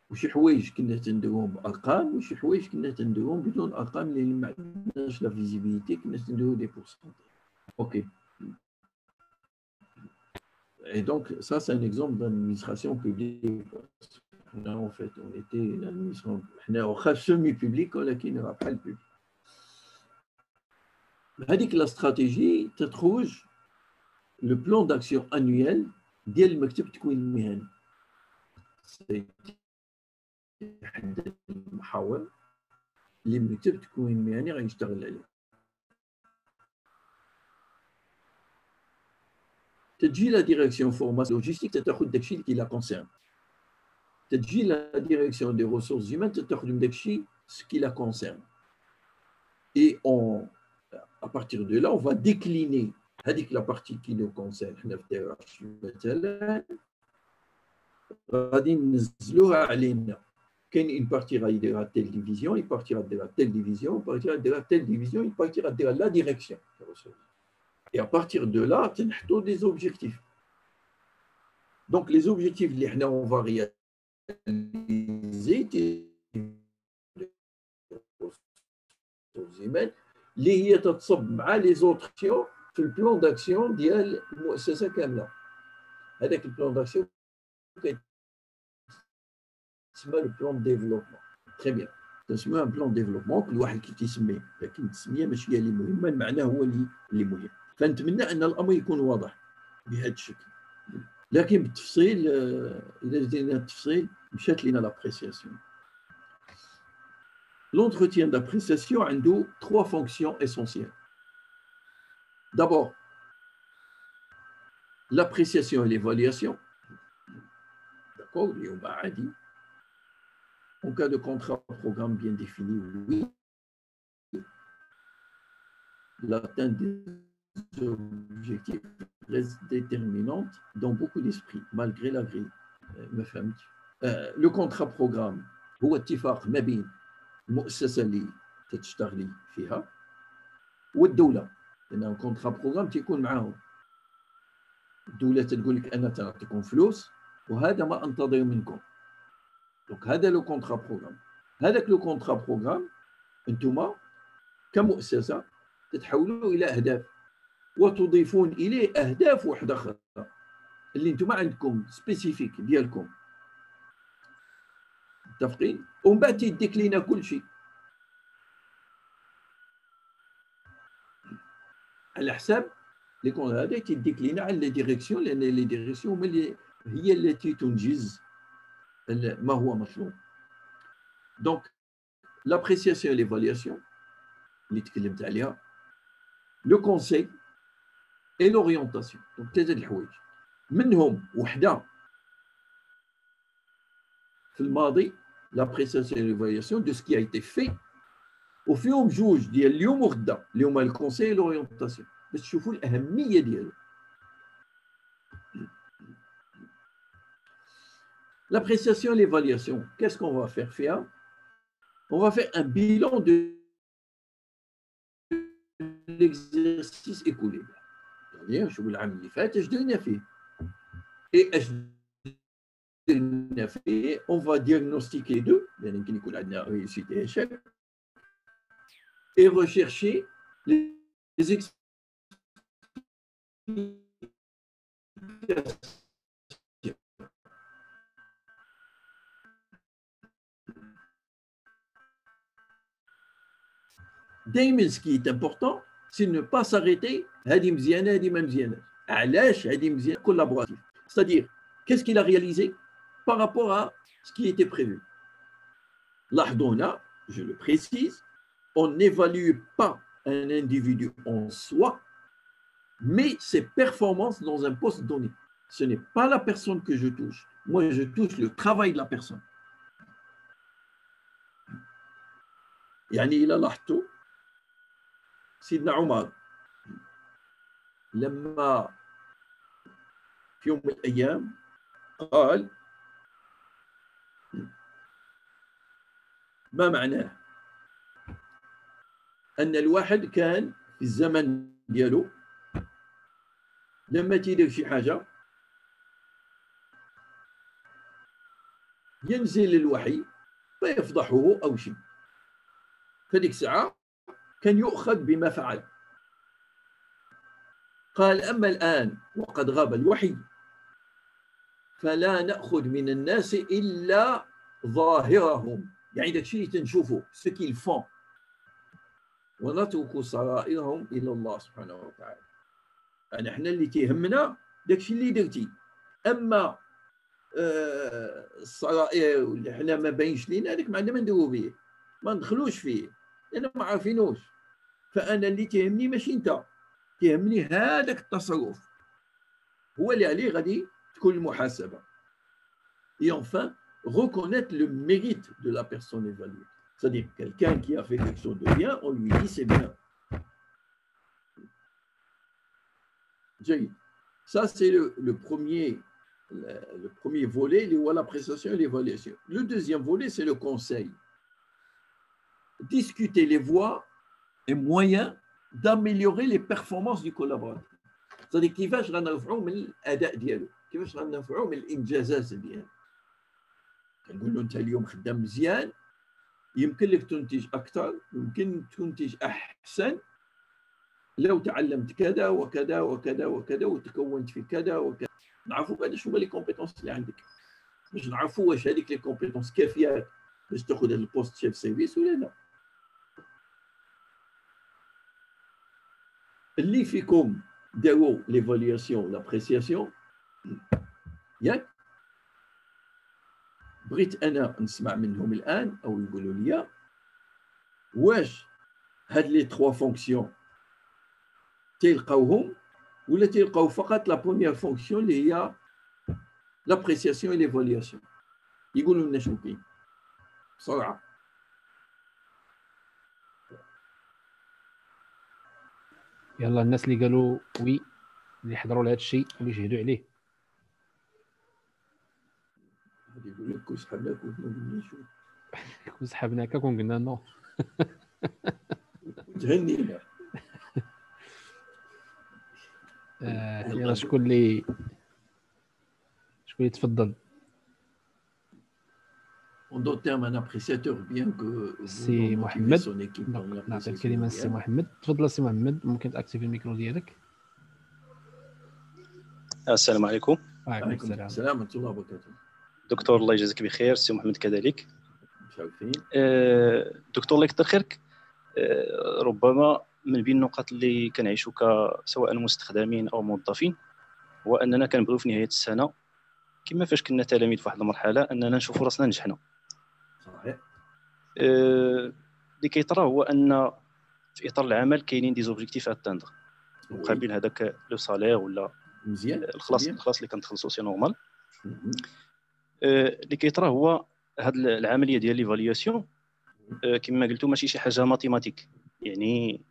وشي حوايج كنا تنديروهم بأرقام، وشي حوايج كنا تنديروهم بدون أرقام لأن ما عندناش لا فيزيبيليتي، كنا تنديرو دي بورسونتاج. OK. Et donc, ça, c'est un exemple d'administration publique. En fait, on était une administration semi-publique, ولكن راه بحال public. هذيك لا استراتيجي تتخرج le plan d'action annuel ديال مكتب التكوين المهني. يحدد المحاور اللي مكتب التكوين المهني غيشتغل عليه. تجي لا ديريكسيون فورماسيون لوجيستيك تاخذ داكشي اللي لا كونسيرن. تجي لا ديريكسيون دي ريسورس هيومان تاخذ من داكشي سكي لا كونسيرن. Et à partir de là, on va décliner هذيك la partie qui nous concerne حنا في الدراسة مثلا غادي ننزلوها علينا. كاين une partie غيديرها telle division, une partie غديرها telle division, une partie غديرها telle division, une partie غديرها la direction. Et à partir de là, تنحطوا des objectifs. Donc les objectifs اللي حنا on va réaliser اللي هي تتصب مع لي زوتر في البلان داكسيون ديال المؤسسه كامله. هذاك البلان داكسيون تسمى البلان ديفلوبمون. تري بيان، تسمى بلان ديفلوبمون، كل واحد كي تيسميه، لكن التسميه ماشي هي اللي مهمه، المعنى هو اللي مهم. فنتمنى ان الامر يكون واضح بهذا الشكل. لكن بالتفصيل اذا زدنا التفصيل مشات لنا لابريسياسيون. L'entretien d'appréciation a 3 fonctions essentielles. D'abord, l'appréciation et l'évaluation. D'accord, en cas de contrat programme bien défini, oui. L'atteinte des objectifs reste déterminante dans beaucoup d'esprits, malgré la grille. Le contrat programme, هو اتفاق ما بين المؤسسة اللي تشتغلي فيها والدولة، لأن الكونترا بروغرام تيكون معاهم. الدولة تقول لك أنا تعطيكم فلوس وهذا ما أنتظر منكم. دونك هذا لو كونترا بروغرام. هذاك لو كونترا بروغرام أنتوما كمؤسسة تتحولوا الى اهداف وتضيفون اليه اهداف واحده اخرى اللي انتم عندكم سبيسيفيك ديالكم. متفقين؟ ومن بعد تيديك لينا كل شيء على حساب لي كون هذا تيديك لينا على لي ديريكسيون، لان لي ديريكسيون هي التي تنجز ما هو مطلوب. دونك لابريسياسيون ليفالياسيون اللي تكلمت عليها، لو كونساي اي لورينتاسيون. دونك ثلاثه الحوايج، منهم وحده في الماضي لابريسياسيون ليفالياسيون دو سكي ا ايتي في، وفيهم جوج ديال اليوم وغدا اللي هما الكونساي لورينتاسيون باش تشوفوا الاهميه ديالو. L'appréciation et l'évaluation, qu'est-ce qu'on va faire faire? On va faire un bilan de l'exercice écoulé. C'est-à-dire, je vous l'ai fait, je donne fait. Et on va diagnostiquer les deux, bien évidemment, on a réussite et échec, et rechercher les explications. دائما ce qui est important c'est ne pas s'arrêter هذه مزيانه هذه ما مزيانه. علاش هذه مزيانه؟ collaboratif, c'est-à-dire qu'est-ce qu'il a réalisé par rapport à ce qui était prévu. لاحظوا هنا, je le précise, on n'évalue pas un individu en soi, mais ses performances dans un poste donné. Ce n'est pas la personne que je touche, moi je touche le travail de la personne. يعني إلى لاحظتوا سيدنا عمر لما في يوم من الأيام قال ما معناه أن الواحد كان في الزمن ديالو لما تيدير شي حاجة ينزل الوحي فيفضحه أو شيء، فديك الساعة كان يؤخذ بما فعل. قال أما الآن وقد غاب الوحي فلا نأخذ من الناس إلا ظاهرهم، يعني داك الشيء اللي تنشوفوا ce qu'ils font، ونترك سرائرهم إلى الله سبحانه وتعالى. يعني احنا اللي تيهمنا داك الشيء اللي درتي، أما السرائر اللي احنا ما باينش لينا هذاك ما عندنا ما نديرو به، ما ندخلوش فيه لأن ما عارفينوش. فأنا اللي تيهمني ماشي أنت، تيهمني هذاك التصرف هو اللي عليه غادي تكون المحاسبة. Et enfin, reconnaître le mérite de la personne évaluée. C'est-à-dire, quelqu'un qui a fait quelque chose de bien, on lui dit c'est bien. Ça, c'est le premier volet, l'appréciation et l'évaluation. Le deuxième volet, c'est le conseil. Discuter les voies et moyens d'améliorer les performances du collaborateur. C'est-à-dire, كيفاش غنرفعوا من الأداء ديالو، كيفاش غنرفعوا من الإنجازات ديالو. كنقول له أنت اليوم خدام مزيان، يمكن لك تنتج أكثر، يمكن تنتج أحسن لو تعلمت كذا وكذا وكذا وكذا وتكونت في كذا وكذا. نعرفوا بعد شنو هما لي كومبيتونس اللي عندك، باش نعرفوا واش هذيك لي كومبيتونس كافيه باش تاخذ هذا البوست شيف سيرفيس ولا لا. اللي فيكم داروا ليفالياسيون لابريسياسيون ياك، بغيت انا نسمع منهم الان او يقولوا لي واش هاد لي 3 فونكسيون تلقاوهم ولا تلقاو فقط لا بروميير فونكسيون اللي هي لابريسياسيون اي ليفالياسيون. يقولوا لنا شنو كاين بسرعه. يلا الناس اللي قالوا وي، اللي حضروا لهذا الشيء واللي شهدوا عليه. يقول لك كون سحبناك وما شو كون سحبناك كون قلنا نو. تهنينا. يلا شكون اللي تفضل. En d'autres termes, un appréciateur, bien que vous سي motivez محمد. son équipe dans نعطي l'appréciation الكلمه للسي mondiale. محمد. تفضل سي محمد، ممكن تاكتيفي الميكرو ديالك. السلام عليكم. وعليكم عليكم السلام. السلام ورحمة الله وبركاته. دكتور الله يجازيك بخير، سي محمد كذلك. مشرفين. دكتور الله يكثر خيرك. ربما من بين النقاط اللي كنعيشوا سواء مستخدمين او موظفين هو اننا كنبغيو في نهايه السنه كما فاش كنا تلاميذ في واحد المرحله اننا نشوفوا راسنا نجحنا. صحيح. اللي كيطرا هو ان في اطار العمل كاينين دي زوبجيكتيف اتاندر مقابل هذاك لو سالير ولا مزيان الخلاص اللي كنتخلصوا سي نورمال. اللي كيطرا هو هذه العمليه ديال ليفالياسيون كما قلتوا ماشي شي حاجه ماتيماتيك، يعني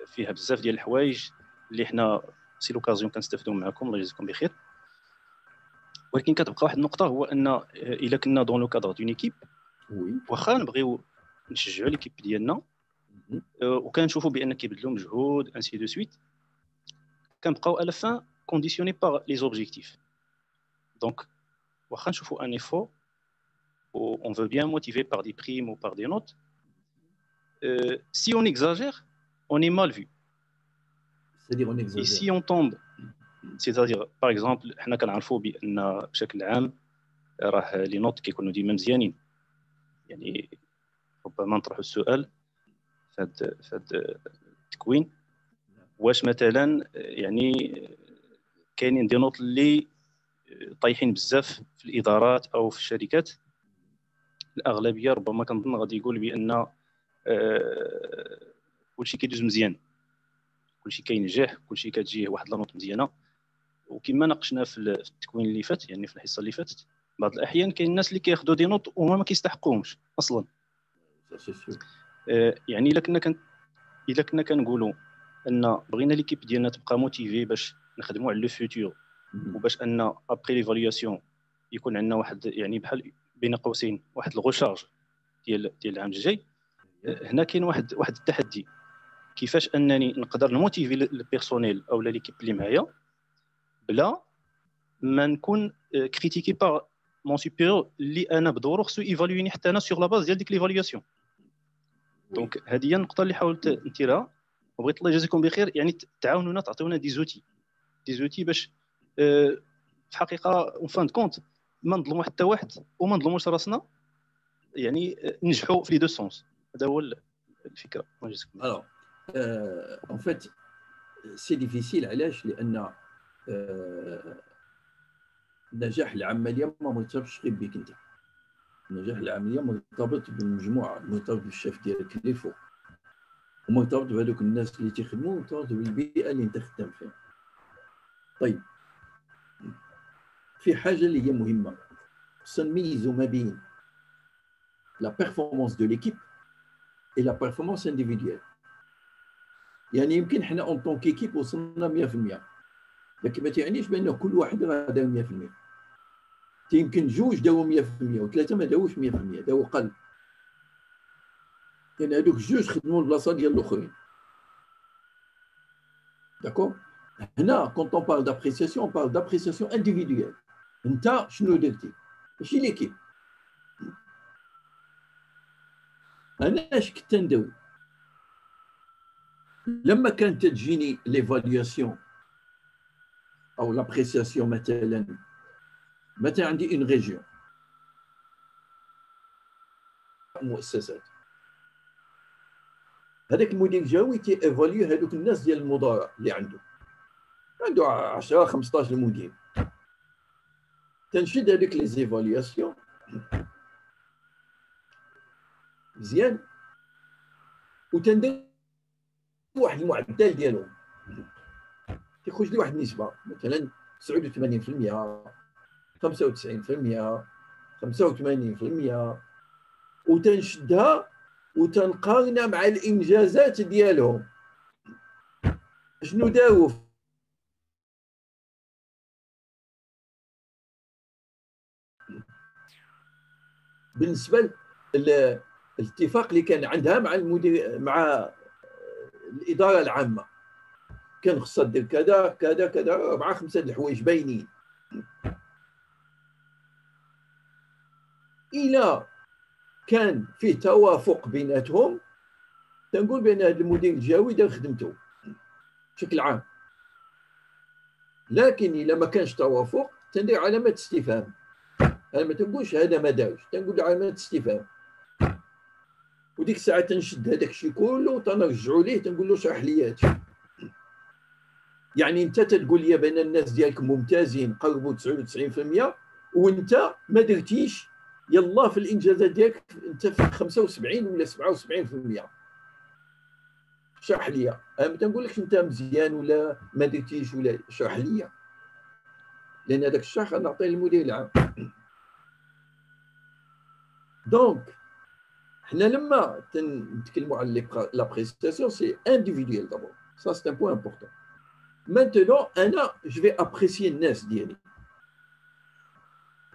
فيها بزاف ديال الحوايج اللي حنا سي لوكازيون كنستافدوا معكم الله يجزيكم بخير. ولكن كتبقى واحد النقطه هو ان الا كنا دون لو كادر دون ايكيب واخا نبغيو نشجعوا ليكيب ديالنا وكنشوفوا بان كيبذلوا مجهود انسي دو سويت، كنبقاو على فان كونديسيوني بار لي زوبجيكتيف. دونك واخا نشوفوا ان ايفور on veut bien motiver par des primes ou par des notes, si on exagère, on est mal vu. C'est-à-dire on exagère. Et si on tombe, c'est-à-dire par exemple حنا كنعرفوا بان بشكل عام راه لي نوت كيكونوا ديما مزيانين، يعني ربما نطرحوا السؤال في هذا التكوين واش مثلا يعني كاينين دي نوت اللي طايحين بزاف في الادارات او في الشركات. الاغلبيه ربما كنظن غادي يقول بان كلشي كيدوز مزيان، كلشي كينجح، كلشي كتجيه واحد لا نوت مزيانه. وكما ناقشنا في التكوين اللي فات، يعني في الحصه اللي فاتت، بعض الاحيان كاين الناس اللي كياخذوا دي نوت وهما ما كيستحقوهمش اصلا. يعني الا كنا كنقولوا ان بغينا ليكيب ديالنا تبقى موتيفي باش نخدموا على لو فيوتور وباش ان ابري ليفالياسيون يكون عندنا واحد يعني بحال بين قوسين واحد الغوشارج ديال العام الجاي، هنا كاين واحد التحدي كيفاش انني نقدر نموتيفي البيرسونيل او ليكيب اللي معايا بلا ما نكون كريتيكي بار مون سوبيريور اللي انا بدورو خصو ايفالويني حتى انا سور لا باز ديال ديك ليفالياسيون. دونك هذه هي النقطه اللي حاولت نثيرها، وبغيت الله يجازيكم بخير يعني تعاونونا تعطيونا دي زوتي باش في الحقيقه اون فان كونت ما نظلموا حتى واحد وما نظلموش راسنا، يعني نجحوا في لي دو سونس. هذا هو الفكره. الله يجازيكم. Alors, en fait, c'est difficile علاش؟ لان نجاح العمليه ما مرتبطش غير بك انت. نجاح العمليه مرتبط بالمجموعه، مرتبط بالشيف ديالك اللي فوق، ومرتبط بهذوك الناس اللي تيخدموا، ومرتبط بالبيئه اللي انت خدام فيها. طيب، في حاجه اللي هي مهمه، خصنا نميزوا ما بين لا بيرفورمانس دو ليكيب اي لا بيرفورمانس انديفيديوال. يعني يمكن حنا اون طون كيكيب وصلنا 100%، لكن ما تعنيش بان كل واحد راه داو 100%. يمكن جوج داو 100% وثلاثه ما داوش 100%، داو قل، لان هذوك الجوج خدموا البلاصه ديال الاخرين. داكور. هنا كونت اون بارل دابريسياسيون، بارل دابريسياسيون انديفيديوال. انت شنو درتي؟ ماشي ليكيب. انا اش كنت ندوي لما كانت تجيني ليفالياسيون او لابريسياسيون، مثلا عندي اون ريجيون مؤسسات، هذاك المدير الجوي تي ايفاليو هذوك الناس ديال المدراء اللي عنده 10 15 مدير، تنشد هذيك لي زيفالياسيون مزيان وتندير واحد المعدل ديالهم، تيخرج لي واحد النسبه مثلا 89%، 95%، 85%، وتنشدها وتنقارنها مع الانجازات ديالهم. شنو داو بالنسبه الاتفاق اللي كان عندها مع المدير، مع الاداره العامه، كان خصها دير كذا كذا كذا 4 5 الحوايج باينين. الى كان فيه توافق بيناتهم تنقول بان هذا المدير الجهوي دار خدمته بشكل عام. لكن الا ما كانش توافق تندير علامه استفهام. انا ما تنقولش هذا ما دارش، تنقول علامه استفهام. وديك الساعه تنشد هذاك الشيء كله وتنرجعوا ليه تنقول له اشرح لي هادشي. يعني انت تقول لي بان الناس ديالك ممتازين قربوا 99% وانت ما درتيش يلا في الانجازات ديالك انت في 75 ولا 77%. اشرح لي. انا ما تنقولكش انت مزيان ولا ما درتيش ولا اشرح لي، لان هذاك الشرح غنعطيه للمدير العام. دونك حنا لما نتكلموا على لا بريستاسيون سي انديفيدويل دابور، سا سي ان بوين امبورطون. مانتونون انا جو في ابريسيي الناس ديالي.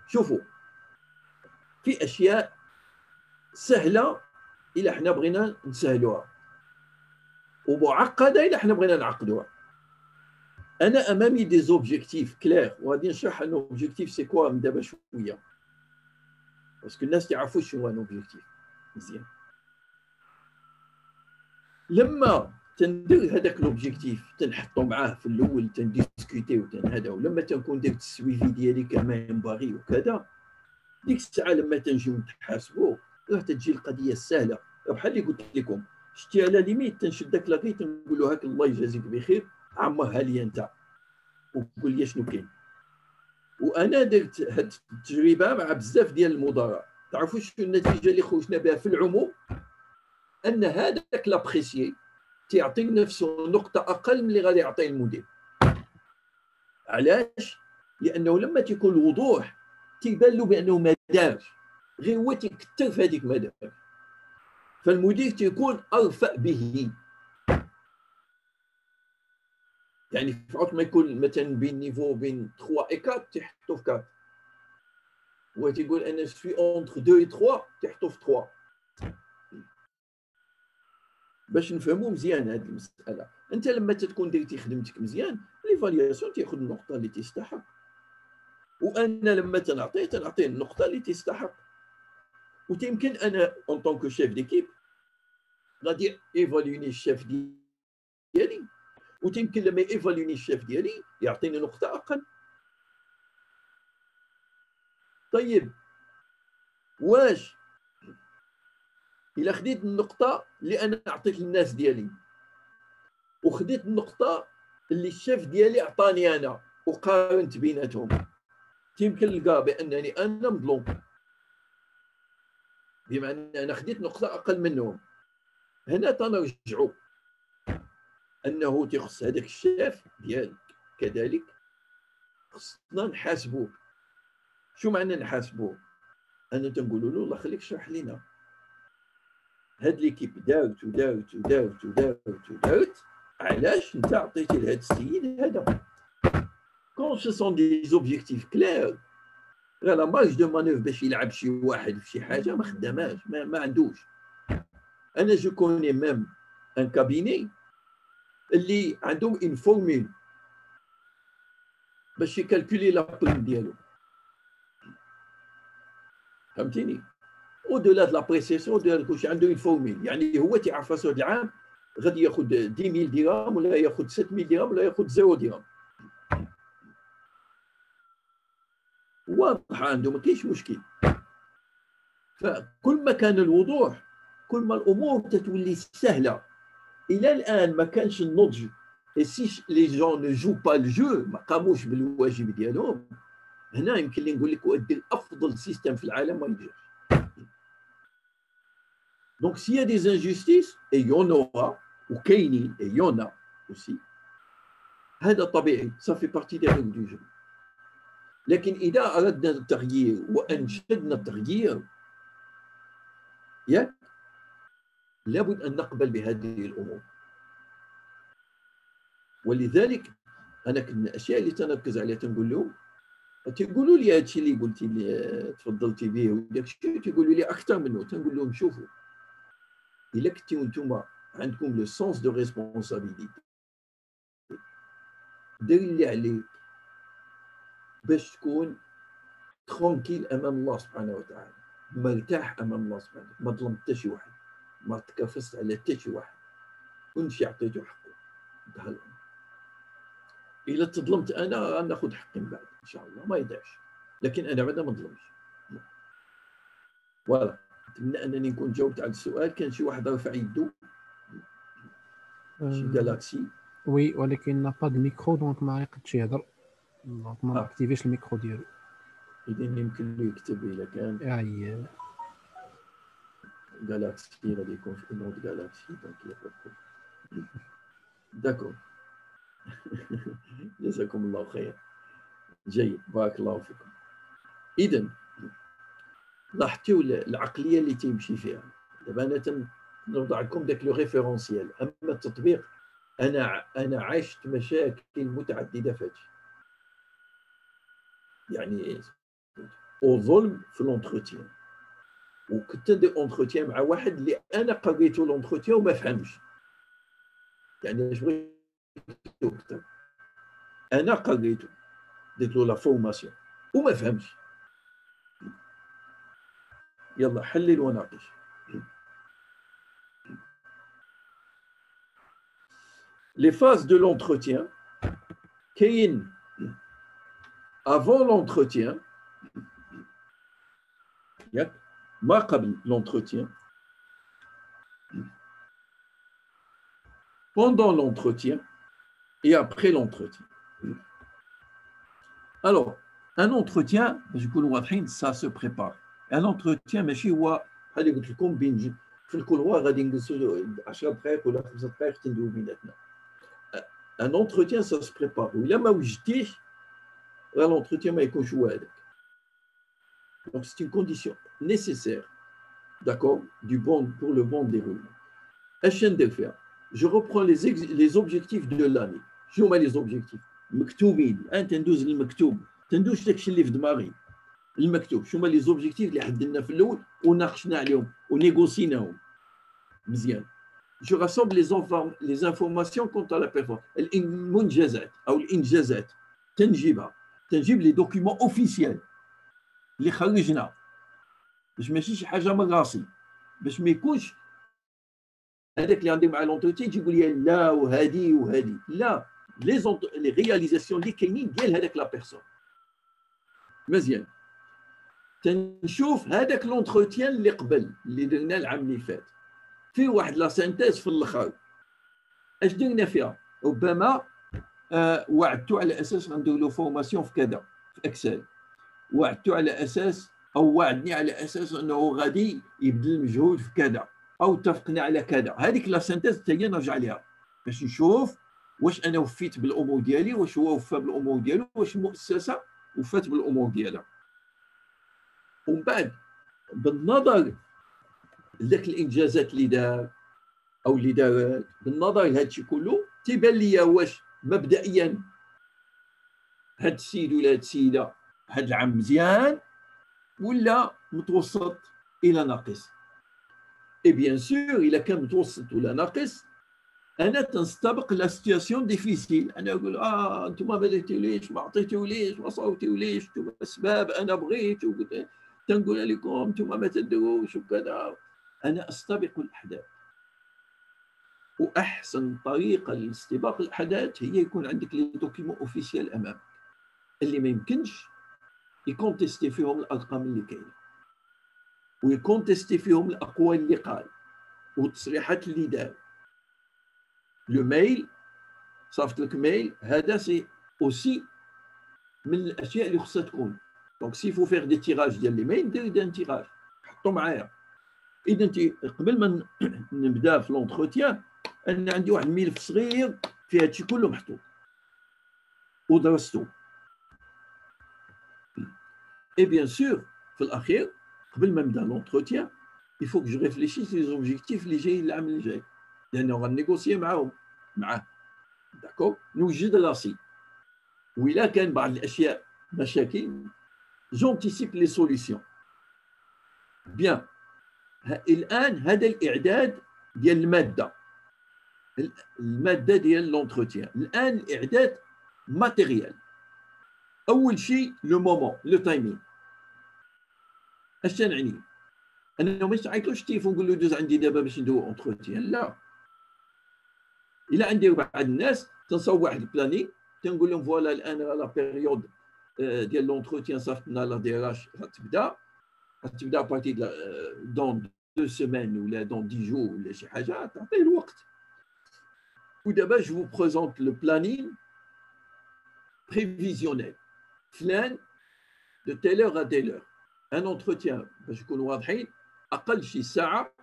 شوفوا في اشياء سهله الا حنا بغينا نسهلوها ومعقده الا حنا بغينا نعقدوها. انا امامي دي زوبجيكتيف كلير وغادي نشرح ان اوبجيكتيف سي كوا من دابا شويه باسكو الناس تعرفوا شنو هو ان اوبجيكتيف مزيان. لما تندير هذاك لوبجيكتيف تنحطو معاه في الاول تنديسكوتيو هذا، ولما تنكون درت السويفي ديالي كما ينبغي وكذا، ديك الساعه لما تنجيو نتحاسبوا راه تجي القضيه السهله. بحال اللي قلت لكم شتي على ليميت تنشد داك لاكي تنقول له هاك الله يجازيك بخير عمرها لي انت وقول لي شنو كاين. وانا درت هاد التجربه مع بزاف ديال المدراء. تعرفوا شنو النتيجه اللي خرجنا بها في العموم؟ ان هذاك لابريسيي تيعطي نفسه نقطه اقل من اللي غادي يعطيه المدير. علاش؟ لانه لما تيكون الوضوح تيبان له بانه ما دارش، غير هو تيكثر في هذيك ما دار، فالمدير تيكون ارفق به. يعني في وقت ما يكون مثلا بين نيفو بين 3 و 4 تيحطو في 4، هو تيقول انا سوي اونتر 2 و 3 تيحطو في 3. باش نفهموا مزيان هذه المساله، انت لما تكون درتي خدمتك مزيان ليفالياسيون تياخذ النقطه اللي تستحق، وانا لما تنعطيه النقطه اللي تستحق. وتيمكن انا اون طونكو شيف ديكيب غادي ايفاليوني الشيف ديالي، وتيمكن لما ايفاليوني الشيف ديالي يعطيني نقطه اقل. طيب واش الا خديت النقطه اللي انا عطيت للناس ديالي وخديت النقطه اللي الشيف ديالي عطاني انا وقارنت بيناتهم، يمكن نلقى بانني انا مظلوم، بمعنى انا خديت نقطه اقل منهم. هنا تنرجعوا انه تخص هذاك الشيف ديالك كذلك خصنا نحاسبوه. شو معنى نحاسبوه؟ انا تنقولوا له الله يخليك شرح لنا هاد ليكيب دارت ودارت ودارت ودارت ودارت، علاش انت عطيتي لهذا السيد هذا؟ كون سو سون دي زوبجيكتيف كلير، غير لا مارج دو مانوف باش يلعب شي واحد في شي حاجه ما خداماش، ما عندوش. انا جو كوني ميم ان كابيني اللي عندهم اون فورمول باش يكالكولي لا بريم ديالو، فهمتيني؟ او دولا د لابريسيسيون ديال كلشي عنده اون فورمول، يعني هو تيعرف راسو هذا العام غادي ياخذ 10000 درهم ولا ياخذ 7000 درهم ولا ياخذ 0 درهم. واضحه عنده ما كاينش مشكل. فكل ما كان الوضوح كل ما الامور تتولي سهله. الى الان ما كانش النضج، اي سي لي جون نو جو با الجو ما قاموش بالواجب ديالهم، هنا يمكن لي نقول لك دير افضل سيستم في العالم ما ينجحش. دونك s'il y a des injustices et il y en aura وكاينين et il y en a aussi، هذا طبيعي، ça fait partie des règles du jeu. لكن إذا أردنا التغيير وأنشدنا التغيير ياك لابد أن نقبل بهذه الأمور. ولذلك أنا من الأشياء اللي تنركز عليها تنقول لهم، تيقولوا لي هذا الشيء اللي قلتي لي تفضلتي به وداك الشيء، تيقولوا لي أكثر منه. تنقول لهم شوفوا إلا كنتوا نتوما عندكم لو سونس دو ريسبونسابيلتي، دير اللي عليك باش تكون ترونكيل امام الله سبحانه وتعالى. مرتاح امام الله سبحانه وتعالى، ما ظلمت حتى شي واحد، ما تكافست على حتى شي واحد، كل شيء عطيته حقه. انتهى الامر. الا تظلمت انا غناخذ حقي من بعد ان شاء الله ما يضيعش، لكن انا بعدا ما نظلمش. فوالا، نتمنى انني نكون جاوبت على السؤال. كان شي واحد رافع يدو، شي جالاكسي. وي، ولكن با دو ميكرو دونك ما يقدش يهضر، دونك ما اكتيفيش الميكرو ديالو. اذا يمكن له يكتب الا كان اي جالاكسي غادي يكون في نوت جالاكسي دونك يقدر. داكور. جزاكم الله خير. جيد، بارك الله فيكم. اذا لاحظتوا العقليه اللي تيمشي فيها. دابا انا تنوضع لكم داك لو ريفيرونسيال. اما التطبيق، انا عشت مشاكل متعدده فاتي، يعني وظلم في لونتروتيان، وكنت ندير اونتروتيان مع واحد اللي انا قريته لونتروتيان وما فهمش. يعني اش بغيت اكثر، انا قريته درت له لا فورماسيون وما فهمش. يلا حلل وناقش. Les phases de l'entretien, كاين avant l'entretien، ما قبل l'entretien، pendant l'entretien et après l'entretien. Alors, un entretien, ça se prépare. Un entretien ماشي هو هذه قلت لكم بين في الكولوار غادي نجلسوا 10 دقائق ولا 5 دقائق تندوي بيناتنا. Un entretien ça se prépare. وإلا ما وجدتيش l'entretien ما يكونش هو هذاك. Donc c'est une condition nécessaire, d'accord, pour le bon déroulement. اش ندير فيها؟ Je reprends les objectifs de l'année. شنو هما les objectifs؟ مكتوبين. انت ندوز للمكتوب، تندوش داكشي اللي في دماغي. المكتوب شنو هما لي زوبجيكتيف اللي حددنا في الاول وناقشنا عليهم ونيغوسيناهم مزيان. جو راسومبل لي انفورماسيون كونت لا بيرفورمانس. المنجزات او الانجازات تنجيب لي دوكيومون اوفيسيال اللي خرجنا، باش ماشي شي حاجه من راسي، باش ما يكونش هذاك اللي عندي مع لونتروتي تجي يقول لي لا وهذه لا، لي رياليزاسيون اللي كاينين ديال هذاك لا بيرسون. مزيان، تنشوف هذاك لونتروتيان اللي قبل اللي درنا العام اللي فات فيه واحد لا سانتيز في الاخر. اش درنا فيها؟ ربما وعدتو على اساس غندير له فورماسيون في كذا في اكسل، وعدتو على اساس او وعدني على اساس انه غادي يبذل المجهود في كذا، او اتفقنا على كذا. هذيك لا سانتيز حتى هي نرجع ليها باش نشوف واش انا وفيت بالامور ديالي، واش هو وفى بالامور ديالو، واش المؤسسه وفات بالامور ديالها. ومن بعد بالنظر لذاك الانجازات اللي دار او اللي دارت، بالنظر لهذا الشيء كله تيبان ليا واش مبدئيا هاد السيد ولا هاد السيده هاد العام مزيان ولا متوسط الى ناقص. اي بيان سور الا كان متوسط ولا ناقص انا تنستبق لا سيتياسيون ديفيسيل. انا نقول انتم ما بديتوليش، ما عطيتوليش، ما صوتيوليش، انتم اسباب انا بغيت تنقول لكم انتم ما تدروش وكذا. انا استبق الاحداث، واحسن طريقه لاستباق الاحداث هي يكون عندك لي دوكيمون اوفيسيال امامك اللي ما يمكنش يكونتيستي فيهم الارقام اللي كاينه، ويكونتيستي فيهم الاقوال اللي قال والتصريحات اللي دار. لو ميل، صافط لك ميل، هذا سي اوسي من الاشياء اللي خصها تكون. دونك سي فو فيغ دي تيراج ديال لي ميل، دير ان تيراج حطو معايا. اذا انت قبل ما نبدا في لونتروتيان انا عندي واحد الملف صغير فيه هادشي كله محطوط ودرستو. اي بيان سور في الاخير قبل ما نبدا لونتروتيان يفوك جو ريفليشيس لي زوبجيكتيف اللي جايين العام اللي جاي، لانه غنيغوسيي معاه. داكور، نوجد راسي، وإلا كان بعض الاشياء مشاكل جونتيسيب لي سوليسيون. بيان، الان هذا الاعداد ديال الماده ديال لونتروتيان. الان الاعداد ماتيريال. اول شيء لو مومون، لو تايمين. اش تنعني؟ انا ما تعيطلوش التليفون نقول له دوز عندي دابا باش ندوي اونتروتيان، لا. الا عندي بعض الناس تنصاوب واحد البلاني تنقول لهم فوالا الان لا بيريود ديال لونتروتيان صافتنا لا دي ار اش غتبدا بارتي دون 2 سيمين ولا دون 10 جور ولا شي حاجه، تعطيه الوقت. ودابا جو vous présente le planning prévisionnel فلان de telle heure à telle heure. Un entretien باش نكونوا واضحين اقل شي ساعه،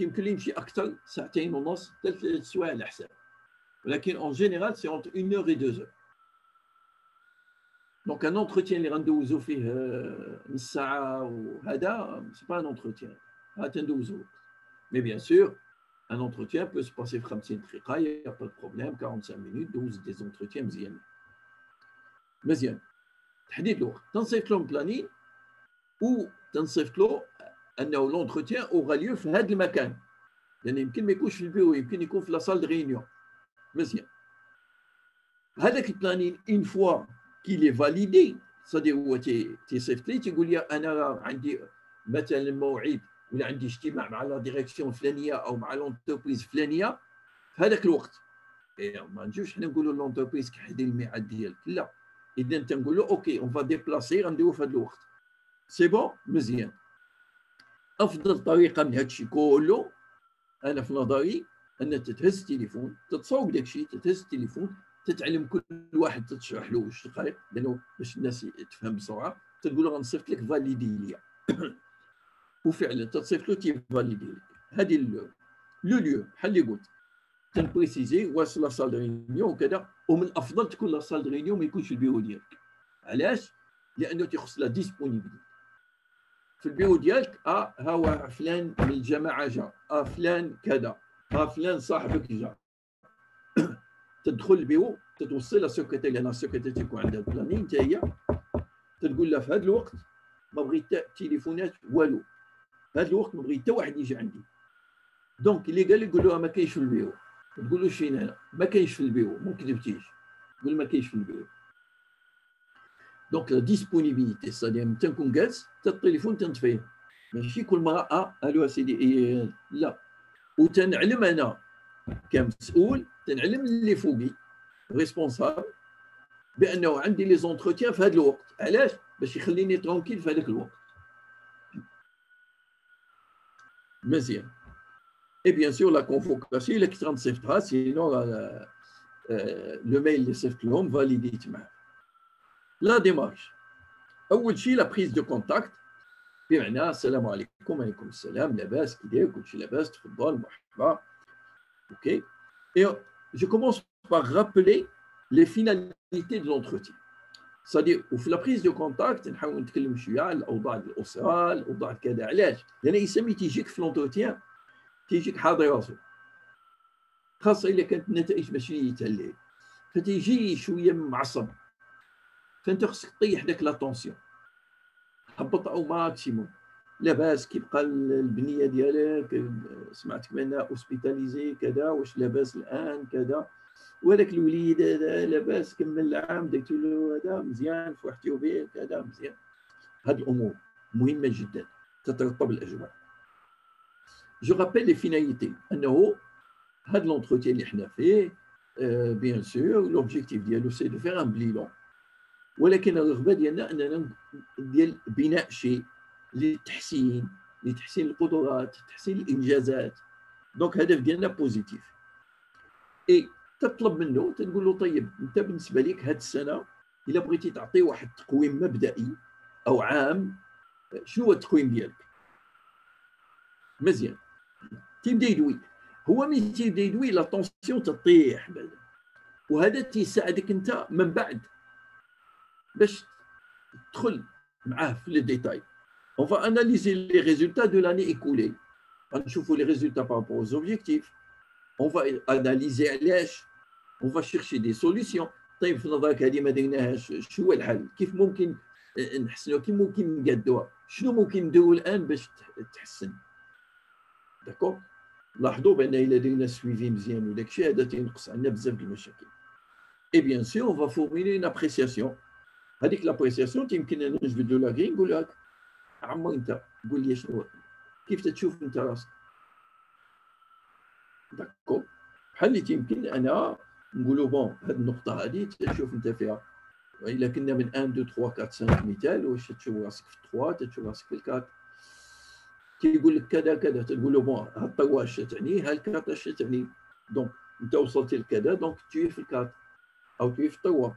يمكن لي يمشي اكثر، ساعتين ونص 3 سوايع على حساب، ولكن en général c'est entre 1 heure et 2 heures. Donc un entretien اللي غندوزو فيه نص ساعه وهذا سي با ان entretien، هذا تندوزو. Mais bien sûr un entretien peut se passer في 50 دقيقه، il n'y a pas de problème، 45 minutes، دوز des entretiens مزيان. تحديد الوقت تنصيفط لهم بلانين وتنصيفط له انه لونتروتيان اورا ليو في هذا المكان، لان يمكن ما يكونش في البيرو، يمكن يكون في لا سال دو ريونيون. مزيان. هذاك البلانين اون فوا كي est validé، c'est-à-dire هو تيصيفط لي تيقول لي انا عندي مثلا موعد ولا عندي اجتماع مع لا ديريكسيون الفلانيه او مع لونتربريز الفلانيه في هذاك الوقت. ما نجوش حنا نقولوا لونتربريز كحدي الميعاد ديالك، لا. اذا تنقول له اوكي اون فا ديبلاسي، غنديرو في هذا الوقت. سي بون مزيان. افضل طريقه من هذا الشيء كله انا في نظري ان تتهز التليفون، تتصاوب داك الشيء، تتهز التليفون، تتعلم كل واحد تشرح له واش دقائق لانه باش الناس تفهم بسرعه، تقول له غنصيفط لك فاليدي ليا وفعلا تتصيفط له تيفاليدي لك. هذه لو ليو بحال اللي قلت تنبريسيزي واش لا سال ريونيون وكذا، ومن الافضل تكون لا سال ريونيون ما يكونش البيرو ديالك. علاش؟ لانه تيخص لا ديسپونيبيليتي في البيرو ديالك. ها هو فلان من الجماعه جا، فلان كذا، فلان صاحبك جا. تدخل البيرو تتوصل للسكرتير، لان السكرتير تيكون عندها البلانين حتى هي، تقول لها في هذا الوقت ما بغيت تليفونات والو، في هذا الوقت ما بغيت حتى واحد يجي عندي. دونك اللي قال لك قول له ما كاينش في البيرو، تقول له فين انا؟ ما كاينش في البيرو، ما كذبتيش، قول ما كاينش في البيرو. دونك لا ديسپونيبيليتي صديق ملي تنكون جالس حتى التليفون تنطفيه، ماشي كل مره الو سيدي لا. وتنعلم انا كمسؤول، تنعلم اللي فوقي ريسبونسابل بانه عندي لي زونتروتيان في هذا الوقت. علاش؟ باش يخليني ترونكيل في هذاك الوقت. مزيان. Et bien sûr, la convocation, il est transférée, sinon le mail اللي صيفط لهم validé معاه. La démarche. أول شيء la prise de contact، بمعنى السلام عليكم، وعليكم السلام، لاباس كي داير، كلشي لاباس، تفضل، مرحبا. OK. Et je commence par rappeler les finalités de l'entretien. C'est-à-dire وفي la prise de contact نحاول نتكلم شويه على الاوضاع الاسره، الاوضاع كذا. علاش؟ لان يسمي تيجيك في لونتروتيان تيجيك حاضر راسو، خاصة إلا كانت النتائج ماشي تهليه، فتيجي شوية معصب، فأنت خصك طيح داك لاتونسيون، هبط أو ماكسيموم. لاباس كيبقى البنية ديالك، سمعتك بأنها اوسبيتاليزي كذا، واش لاباس الآن كذا، وهذاك الوليد هذا لاباس كمل العام درتو له هذا مزيان، فرحتيو به كذا مزيان. هذه الأمور مهمة جدا تترتب الأجواء. Je rappelle les finalités. هذا l'entretien اللي حنا فيه bien sûr l'objectif ديالو c'est de faire un bilan، ولكن الرغبة ديالنا أننا ديال بناء شيء للتحسين القدرات، تحسين الإنجازات. دونك الهدف ديالنا بوزيتيف. اي تطلب منه، تقول له طيب انت بالنسبة لك هذه السنة إلا بغيتي تعطي واحد التقويم مبدئي أو عام، شنو هو التقويم ديالك؟ مزيان. تيبدا يدوي، هو ملي تيبدا يدوي لا طونسيون تطيح بعدا، وهذا تيساعدك انت من بعد باش تدخل معاه في لي ديتاي. اون فا اناليزي لي ريزولتا دو لاني ايكولي، غنشوفوا لي ريزولتا بارابور اوز اوبجيكتيف، اون فا اناليزي علاش، اون فا شيرشي دي سوليسيون. طيب في نظرك هذه ما درناهاش، شنو هو الحل؟ كيف ممكن نحسنوها؟ كيف ممكن نقادوها؟ شنو ممكن نديرو الان باش تحسن؟ داكور. لاحظوا بان الا درنا سويفي مزيان وداك الشيء هذا تينقص عندنا بزاف د المشاكل. اي بيان سور اون فا فورميلي اون ابريسياسيون. هذيك لابريسياسيون يمكن انا نجبد له لاكي نقول لك عمو انت قول لي شنو كيف تشوف انت راسك؟ داكو بحال اللي تيمكن انا نقولوا بون هذه النقطه هذه تشوف انت فيها. الا كنا من 1 2 3 4 5 مثال، واش تشوف راسك في 3 تشوف راسك في 4 كيقول لك كذا كذا تقول له بون هاد الطوا اش تعني، ها الكارت اش تعني. دونك انت وصلت لكذا دونك tu es في الكارت او tu es في الطوا.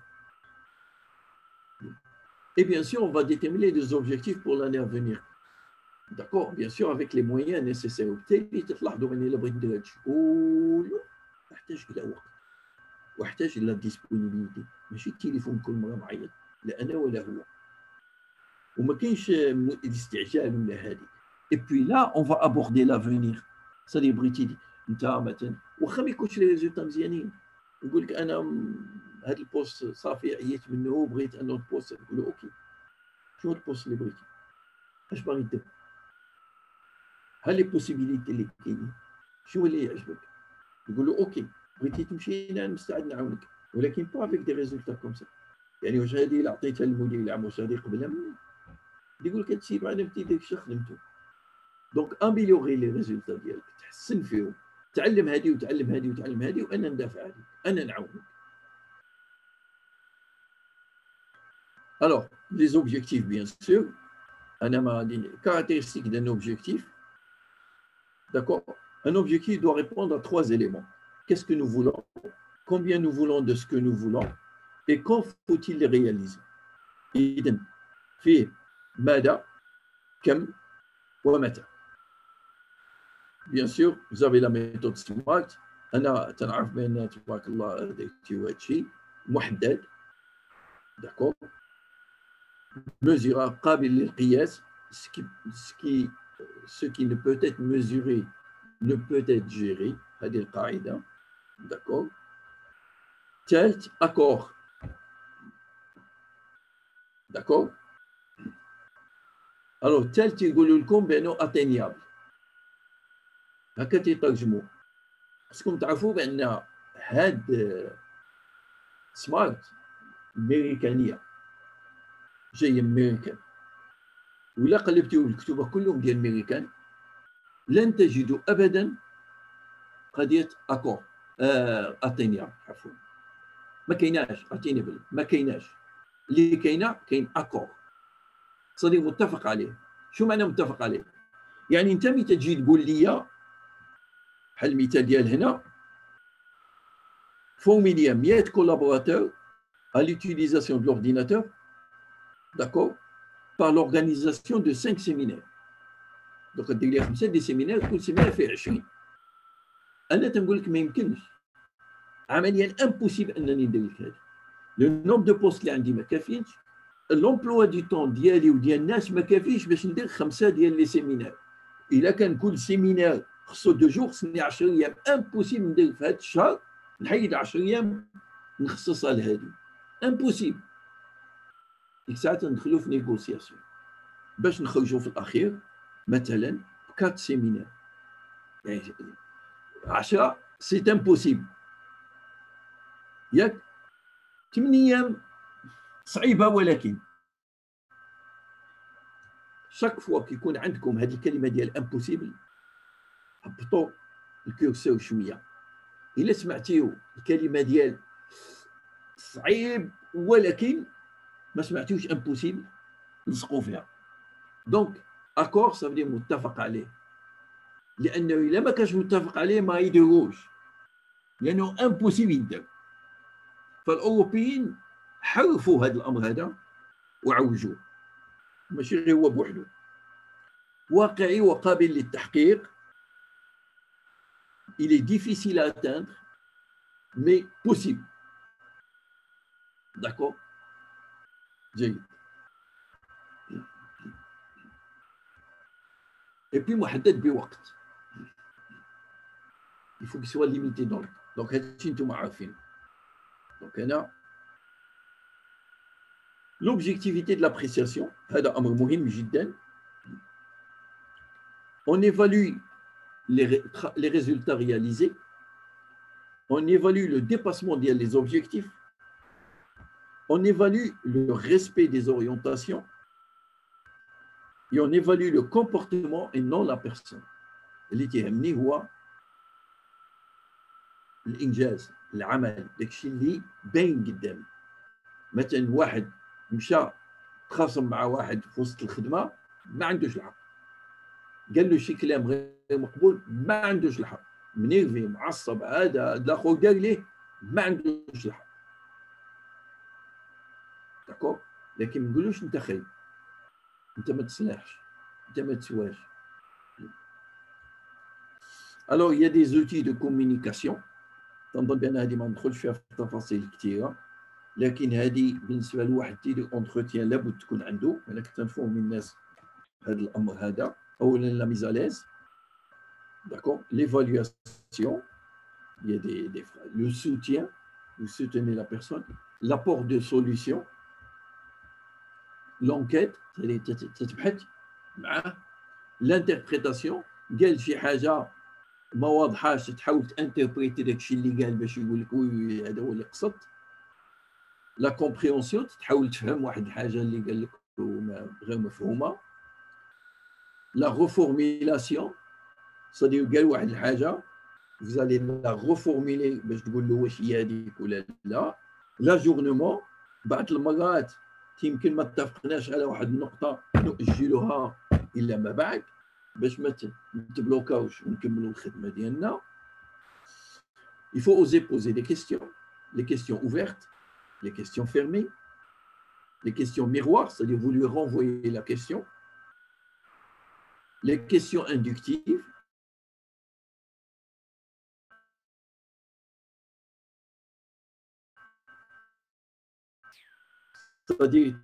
Et bien sûr, on va déterminer des objectifs pour l'année à venir. D'accord, bien sûr, avec les moyens nécessaires. وبالتالي تلاحظوا من الا بغيت ندير هادشي كله احتاج الى وقت واحتاج الى ديسبونيبيليتي، ماشي التليفون كل مره معيط لا انا ولا هو، وما كاينش الاستعجال ولا هذه. Et puis là, on va aborder l'avenir. C'est-à-dire بغيتي انت مثلا واخا ما يكونش لي ريزولتا مزيانين، نقول لك انا هذا البوست صافي عييت منه وبغيت ان البوست، نقول له اوكي شنو البوست اللي بغيتي؟ اش باغي دير؟ ها لي بوسيبيليتي اللي كاينين شنو اللي يعجبك؟ يقول له اوكي بغيتي تمشي انا مستعد نعاونك، ولكن با افيك دي ريزولتا كوم سا. يعني واش هذه اللي عطيتها للمدير العام واش هذه قبلها مني؟ يقول لك هادشي معنا بديت داك الشيء خدمته. دونك اميليوري لي ريزولتا ديالك، تحسن فيهم، تعلم هذه وتعلم هذه وتعلم هذه، وانا ندافع عليك، انا نعاونك. Alors, les objectifs, bien sûr. Les caractéristiques d'un objectif. D'accord. Un objectif doit répondre à 3 éléments. Qu'est-ce que nous voulons? Combien nous voulons de ce que nous voulons? Et quand faut-il les réaliser? إذن فيه ماذا، كم، ومتى. Bien sûr, vous avez la méthode SMART. أنا تنعرف بأن تبارك الله درتي هذا الشيء محدد. D'accord. Mesurable, قابل للقياس. Ce qui ne peut être mesuré ne peut être géré. هذه القاعدة. D'accord. ثالث accord. D'accord. Alors ثالث يقولوا لكم بأنه atteignable. هكا تيترجموا. خصكم تعرفوا بأن هاد سمارت أمريكانية جاية من أمريكان، ولا قلبتوا الكتبة كلهم ديال أمريكان لن تجدوا أبدا قضية أكور أتينيا، عفوا ما كايناش أتينيبل، ما كايناش. اللي كاينه كاين أكور صديق متفق عليه. شو معنى متفق عليه؟ يعني أنت ملي تجي تقول لي بحال المثال ديال هنا فورميليا 100 collaborateurs à l'utilisation de l'ordinateur, d'accord, par l'organisation de 5 séminaires. Donc, دير لي 5 دي سيمينار، كل سيمينار فيه 20. أنا تنقول لك ما يمكنش، عمليا امبوسيبل أنني ندير لك هذا. لو نومبر دو بوست اللي عندي ما كافينش، لومبلوا دي طون ديالي وديال الناس ما كافيش باش ندير 5 ديال لي سيمينار. إلا كان كل سيمينار خصو 2 جور، خصني 10 أيام، امبوسيبل ندير في هذا الشهر نحيد 10 أيام نخصصها لهذه. امبوسيبل. ديك الساعات ندخلوا في نيغوسياسيون باش نخرجوا في الاخير مثلا 4 سيمينار. يعني 10 سي امبوسيبل، ياك 8 ايام صعيبه، ولكن شاك فوا كيكون عندكم هذه الكلمه ديال امبوسيبل هبطوا الكرسي شويه. الا سمعتيو الكلمه ديال صعيب ولكن ما سمعتوش امبوسيبل لصقوا فيها. دونك اكور صافي متفق عليه، لانه الا ما كانش متفق عليه ما يديروش، لانه امبوسيبل يدير. فالاوروبيين حرفوا هذا الامر هذا وعوجوه، ماشي غير هو بوحده، واقعي وقابل للتحقيق. il est difficile à atteindre mais possible. D'accord. جيد. Et puis محدد بوقت. Il faut qu'il soit limité dans le temps. Donc هادشي نتوما عارفين. Donc هنا l'objectivité de l'appréciation هذا امر مهم جدا. On évalue les résultats réalisés. On évalue le dépassement des objectifs. On évalue le respect des orientations. et on évalue le comportement et non la personne. اللي تيهمني هو الانجاز، العمل، داكشي اللي باين قدامي. مثلا واحد مشى تخاصم مع واحد في وسط الخدمه ما عندوش الحق، قال له شي كلام غير مقبول ما عندوش الحق، منيرفي معصب هذا الاخر دار ليه ما عندوش الحق. داكور، لكن ما نقولوش انت خايب، انت ما تصلحش، انت ما تسواش. Alors, il y a des outils de communication. تنظن بان هذه ما ندخلش فيها في تفاصيل كثيره، لكن هذه بالنسبه لواحد تيدير اونتروتيان لابد تكون عنده. انا كنت نفهم من الناس هذا الامر هذا. اولا لا ميزاليز، داكور، l'évaluation, il y a des phrases, le soutien, vous soutenez la personne, l'apport de solution, l'enquête, تتبحث معاه، l'interprétation، قال شي حاجه ما واضحاش تحاول تانتربريتي داكشي اللي قال باش يقول لك وي هذا هو اللي قصد. لا كومبريونسيون، تحاول تفهم واحد الحاجه اللي قال لك غير مفهومه. لا ريفورميلاسيون، صديق قال واحد الحاجه فوزالي لا ريفورميلي باش تقول له واش هي هذيك ولا لا. لاجورنمون، بعض المرات يمكن ما اتفقناش على واحد النقطه نؤجلها الى ما بعد باش ما تبلوكاوش ونكملوا الخدمه ديالنا. Il faut oser poser des questions, les questions ouvertes, les questions fermées, les questions miroirs, c'est-à-dire vous lui renvoyez la question, les questions inductives, c'est-à-dire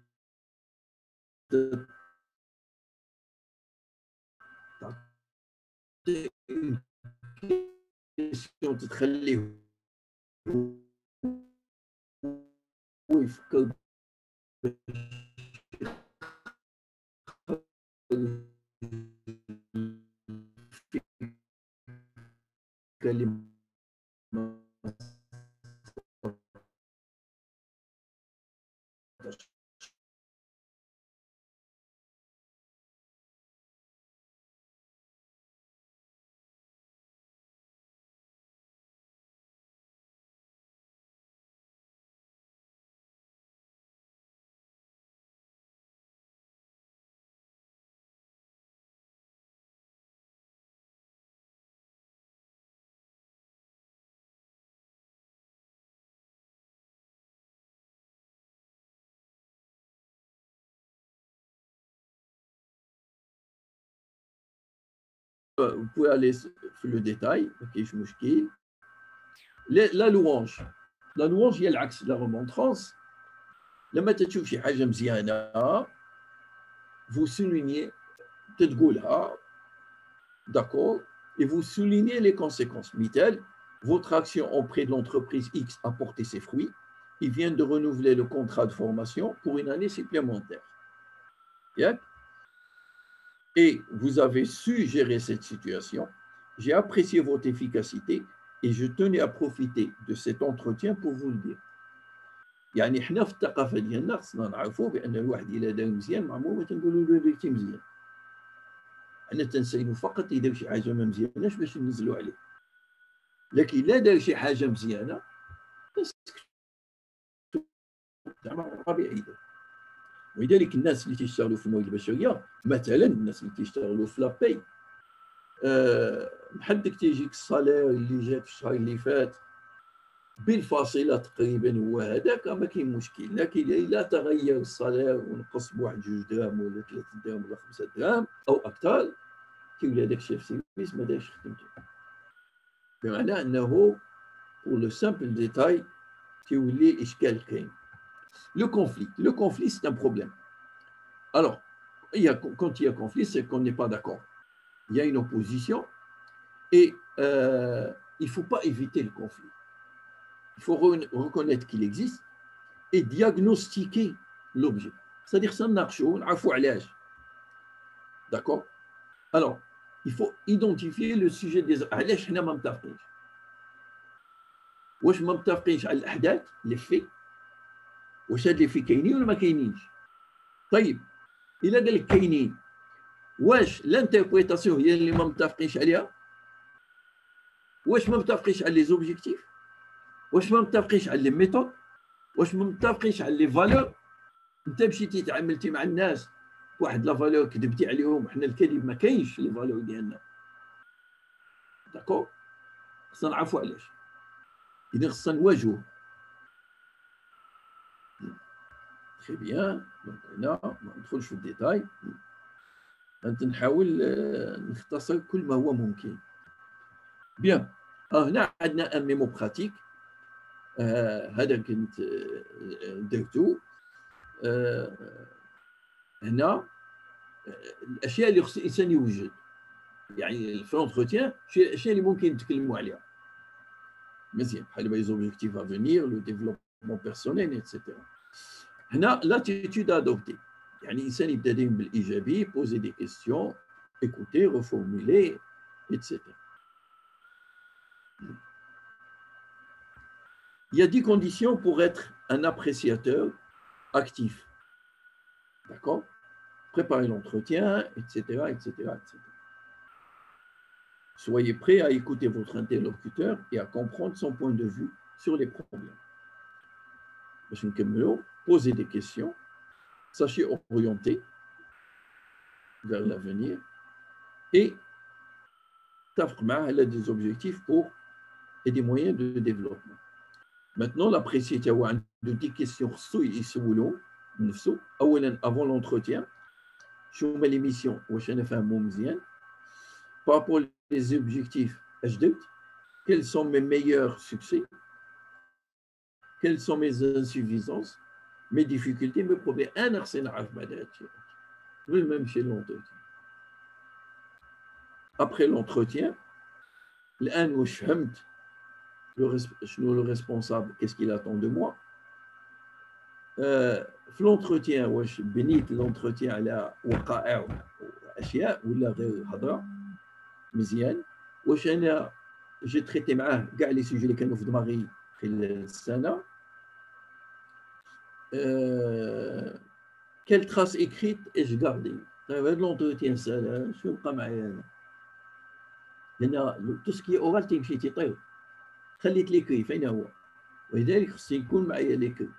une question تخليه ويفكر في كلمة vous pouvez aller sur le détail. La louange. La louange هي العكس de la remontrance. لما تشوف شي حاجه مزيانه vous soulignez تقولها، d'accord, et vous soulignez les conséquences. مثال، votre action auprès de l'entreprise X a porté ses fruits. Ils viennent de renouveler le contrat de formation pour une année supplémentaire. Yeah? Et vous avez su gérer cette situation. J'ai apprécié votre efficacité et je tenais à profiter de cet entretien pour vous le dire. يعني حنا في الثقافه ديالنا خصنا نعرفوا بان الواحد الا دار مزيان ما عمرنا تنقولوا له درتي مزيان. حنا تنسينوا فقط اذا شي حاجه ما مزياناش باش ننزلوا عليه. لكن الا دار شي حاجه مزيانه زعما طبيعي. ولذلك الناس اللي تيشتغلوا في الموارد البشريه، مثلا الناس اللي تيشتغلوا في لاباي، محدك تيجيك الصالير اللي جاك الشهر اللي فات بالفاصله تقريبا هو هذاك، ما كاين مشكل. لكن الا تغير الصالير ونقص بواحد 2 دراهم ولا 3 دراهم ولا 5 دراهم او اكثر، كيولي هذاك الشيف سيرفيس ما دارش خدمته. بمعنى انه pour le simple détail كيولي اشكال كاين. Le conflit, c'est un problème. Alors, quand il y a conflit, c'est qu'on n'est pas d'accord. Il y a une opposition et il ne faut pas éviter le conflit. Il faut reconnaître qu'il existe et diagnostiquer l'objet. C'est-à-dire, ça marche, on a fou à l'âge. D'accord? Alors, il faut identifier le sujet des علاش حنا ما متفقينش. واش ما متفقينش على الأحداث، les faits. واش هاد اللي فيه كاينين ولا ما كاينينش؟ طيب الا قال لك كاينين واش الانتربريتاسيون هي اللي ما متفقينش عليها؟ واش ما متفقينش على لي زوبجيكتيف؟ واش ما متفقينش على لي ميثود؟ واش ما متفقينش على لي فالور؟ انت مشيتي تعاملتي مع الناس واحد لا فالور كذبتي عليهم، حنا الكذب ما كاينش في لي فالور ديالنا. داكور؟ خصنا نعرفوا علاش. اذا خصنا نواجهوه. تري بيان. دونك هنا ما ندخلش في الديتاي، نحاول نختصر كل ما هو ممكن. بيان. هنا عندنا ان ميمو براتيك، هذا كنت درتو. هنا الاشياء اللي خص الانسان يوجد، يعني في لونتروتيان الاشياء اللي ممكن نتكلموا عليها مزيان، بحال لي زوبجيكتيف افونير، لو ديفلوبمون بيرسونيل ايتترا. هنا لاتيتود ادوبتي، يعني الانسان يبدا دائما بالايجابي، بوزي دي كيستيون، écouter, reformuler, etc. Il y a 10 conditions pour être un appréciateur actif. D'accord? Préparez l'entretien, etc., etc., etc. Soyez prêt à écouter votre interlocuteur et à comprendre son point de vue sur les problèmes. Posez des questions, sachez orienter vers l'avenir et elle a des objectifs et des moyens de développement. Maintenant, l'appréciation de 10 questions avant l'entretien. Je mets l'émission, par rapport aux objectifs, quels sont mes meilleurs succès, quelles sont mes insuffisances, mes difficultés, mes problèmes. Même chez l'entretien. Après l'entretien, le responsable, qu'est-ce qu'il attend de moi? L'entretien, bénit l'entretien à la وقائع واشياء ولا غير هضره مزيان. واش انا جي تريتي معاه كاع لي سوجي اللي كانوا في دماغي خلال السنه. quelle trace écrite ai-je gardé؟ هذا l'entretien سالا شنو بقى معايا انا؟ لان تو سكي اورال تيمشي تيطير، خليت ليكري فين هو؟ ولذلك خصني يكون معايا ليكري.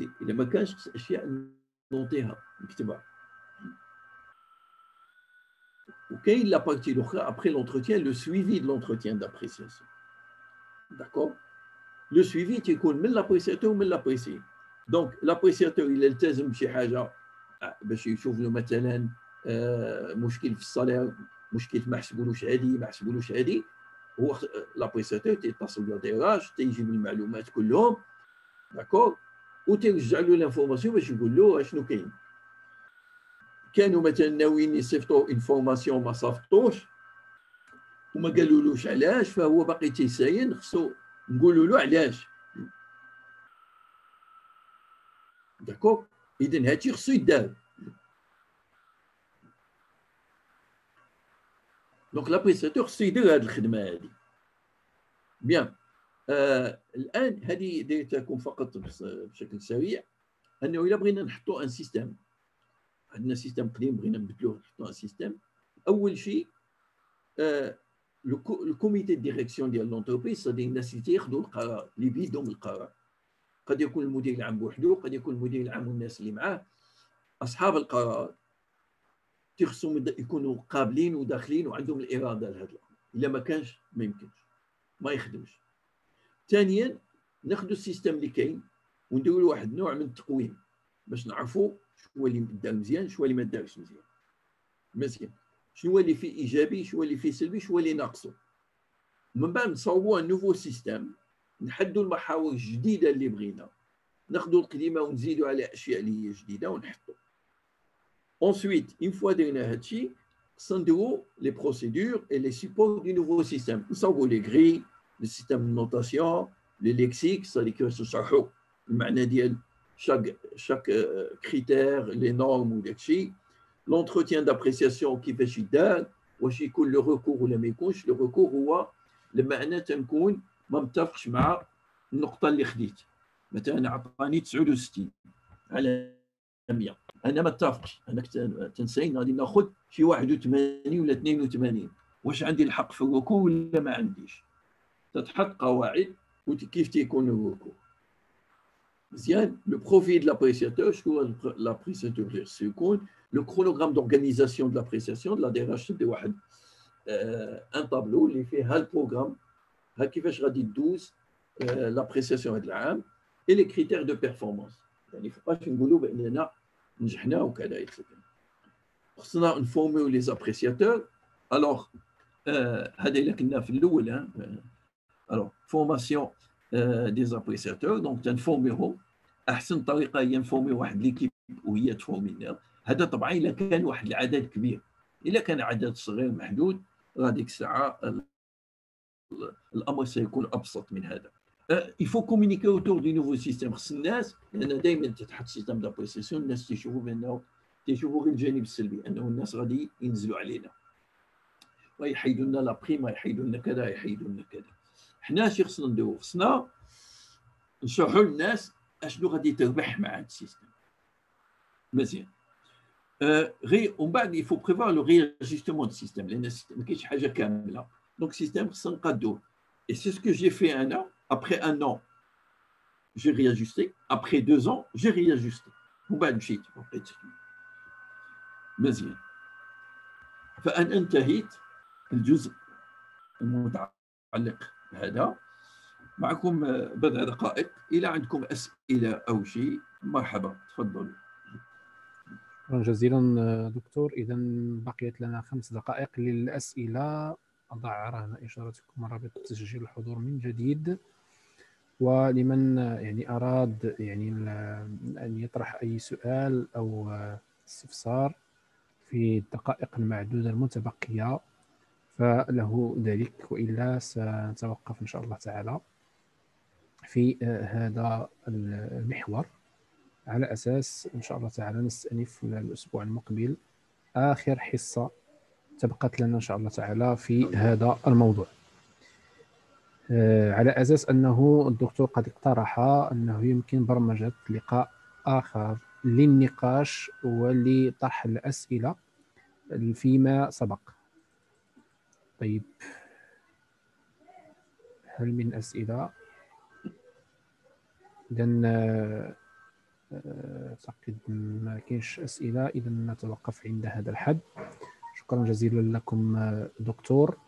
الا ما كانش خص اشياء نوطيها نكتبها. وكاين لا بارتي الاخرى ابري لونتروتيان، لو سويفي دو لونتروتيان دابريسياسيون. داكور؟ لو سويفي تيكون من لابريسياتور ومن لابريسي. دونك لابريسياتور الا التزم بشي حاجه باش يشوف له مثلا مشكل في الصالير، مشكل ما حسبولوش هادي ما حسبولوش هادي، هو لابريسياتور تيتصل بالديراج تيجيب المعلومات كلهم. داكور؟ وترجع له لانفورماسيون باش يقول له اشنو كاين. كانوا مثلا ناويين يصيفطوا انفورماسيون ما صافطوش وما قالولوش علاش، فهو باقي تيساين، خصو نقولوا له علاش. داكور؟ اذا هادشي خصو يدار. دونك لابريسياتور خصو يدير هاد الخدمه هادي. بيان. الان هذه دايرتكم فقط بشكل سريع، انه الا بغينا نحطوا ان سيستيم، عندنا سيستيم قديم بغينا نبدلوه نحطوا ان سيستيم. اول شيء الكوميتي ديريكسيون ديال لونتربريز صدي الناس اللي تياخذوا القرار، اللي بيدهم القرار. قد يكون المدير العام بوحده، قد يكون المدير العام والناس اللي معاه. اصحاب القرار تيخصهم يكونوا قابلين وداخلين وعندهم الاراده لهذا الامر. الا ما كانش ما يمكنش، ما يخدمش. ثانيا ناخذوا السيستم اللي كاين ونديروا واحد النوع من التقويم باش نعرفوا شنو اللي دار مزيان شنو اللي ما دارش مزيان. مزيان شنو اللي فيه ايجابي شنو اللي فيه سلبي شنو اللي ناقصه. من بعد نصاوبوا ان نوفو سيستم، نحدوا المحاور الجديده اللي بغينا، ناخذوا القديمه ونزيدوا على اشياء اللي هي جديده ونحطوا. Ensuite, une fois درنا هادشي خصنا نديروا لي بروسيدور اي لي سيبور دو نوفو سيستم. نصاوبوا لي غري، لي سيستم دو نوتاسيون، لي ليكسيك، صافي كيفاش نشرحوا المعنى ديال chaque critère, les normes ou داكشي. l'entretien d'appréciation كيفاش يدار، واش يكون لو ريكور ولا ما يكونش. لو ريكور هو لما انا تنكون ما متفقش مع النقطه اللي خديت، مثلا عطاني 69 على 100. انا ما اتفقش، انا تنسين غادي ناخذ شي 81 ولا 82. واش عندي الحق في الركوع ولا ما عنديش؟ تتحط قواعد وكيف تيكون الركوع. مزيان. لو بروفيل دو لابريسياتور، شكون لابريسياتور غير يكون لو كرونوغرام دورغانيزاسيون دو لابريسياسيون لا دي اش. تدي واحد ان طابلو اللي فيه ها البروغرام، ها كيفاش غادي تدوز لابريسياسيون هذا العام اي لي كريتير دو بيرفورمانس. يعني فوقاش نقولوا باننا نجحنا وكذا اكسيتيرا. خصنا نفورميو لي زابريسياتور. الوغ هذا الا كنا في الاول. الوغ فورماسيون دي زابريسياتور، دونك تنفورميوهم. احسن طريقه هي نفورميو واحد ليكيب وهي تفورمينا. هذا طبعا الا كان واحد العدد كبير. الا كان عدد صغير محدود غاديك الساعه الامر سيكون ابسط من هذا. il faut communiquer autour du nouveau système. خص الناس، لان دائما تتحط سيستم دابريسيسيون الناس تيشوفوا بانه تيشوفوا غير الجانب السلبي، انه الناس غادي ينزلوا علينا ويحيدوا لنا لا بريم، يحيدوا لنا كذا، يحيدوا لنا كذا. حنا اش خصنا نديروا؟ خصنا نشرحوا للناس اشنو غادي تربح مع هذا السيستم. مزيان. غير ومن بعد il faut prévoir le réajustement du système، لان السيستم ما كاينش حاجه كامله. دونك السيستم خصنا نقادوه. Et c'est ce que j'ai fait un an. Après un an, j'ai réajusté. Après 2 ans, j'ai réajusté. وبعد مشيت بقيت مزيان. فأنا انتهيت الجزء المتعلق بهذا. معكم بضع دقائق. إلى عندكم أسئلة أو شيء مرحبا، تفضلوا. شكرا جزيلا دكتور. إذا بقيت لنا 5 دقائق للأسئلة. أضع رهن إشارتكم رابط تسجيل الحضور من جديد. ولمن يعني أراد يعني أن يطرح أي سؤال أو استفسار في الدقائق المعدودة المتبقية فله ذلك، وإلا سنتوقف إن شاء الله تعالى في هذا المحور على أساس إن شاء الله تعالى نستأنف الأسبوع المقبل آخر حصة تبقت لنا إن شاء الله تعالى في هذا الموضوع، على أساس أنه الدكتور قد اقترح أنه يمكن برمجة لقاء آخر للنقاش ولطرح الأسئلة فيما سبق. طيب، هل من أسئلة؟ إذن أعتقد ما كاينش أسئلة، إذن نتوقف عند هذا الحد. شكرا جزيلا لكم دكتور.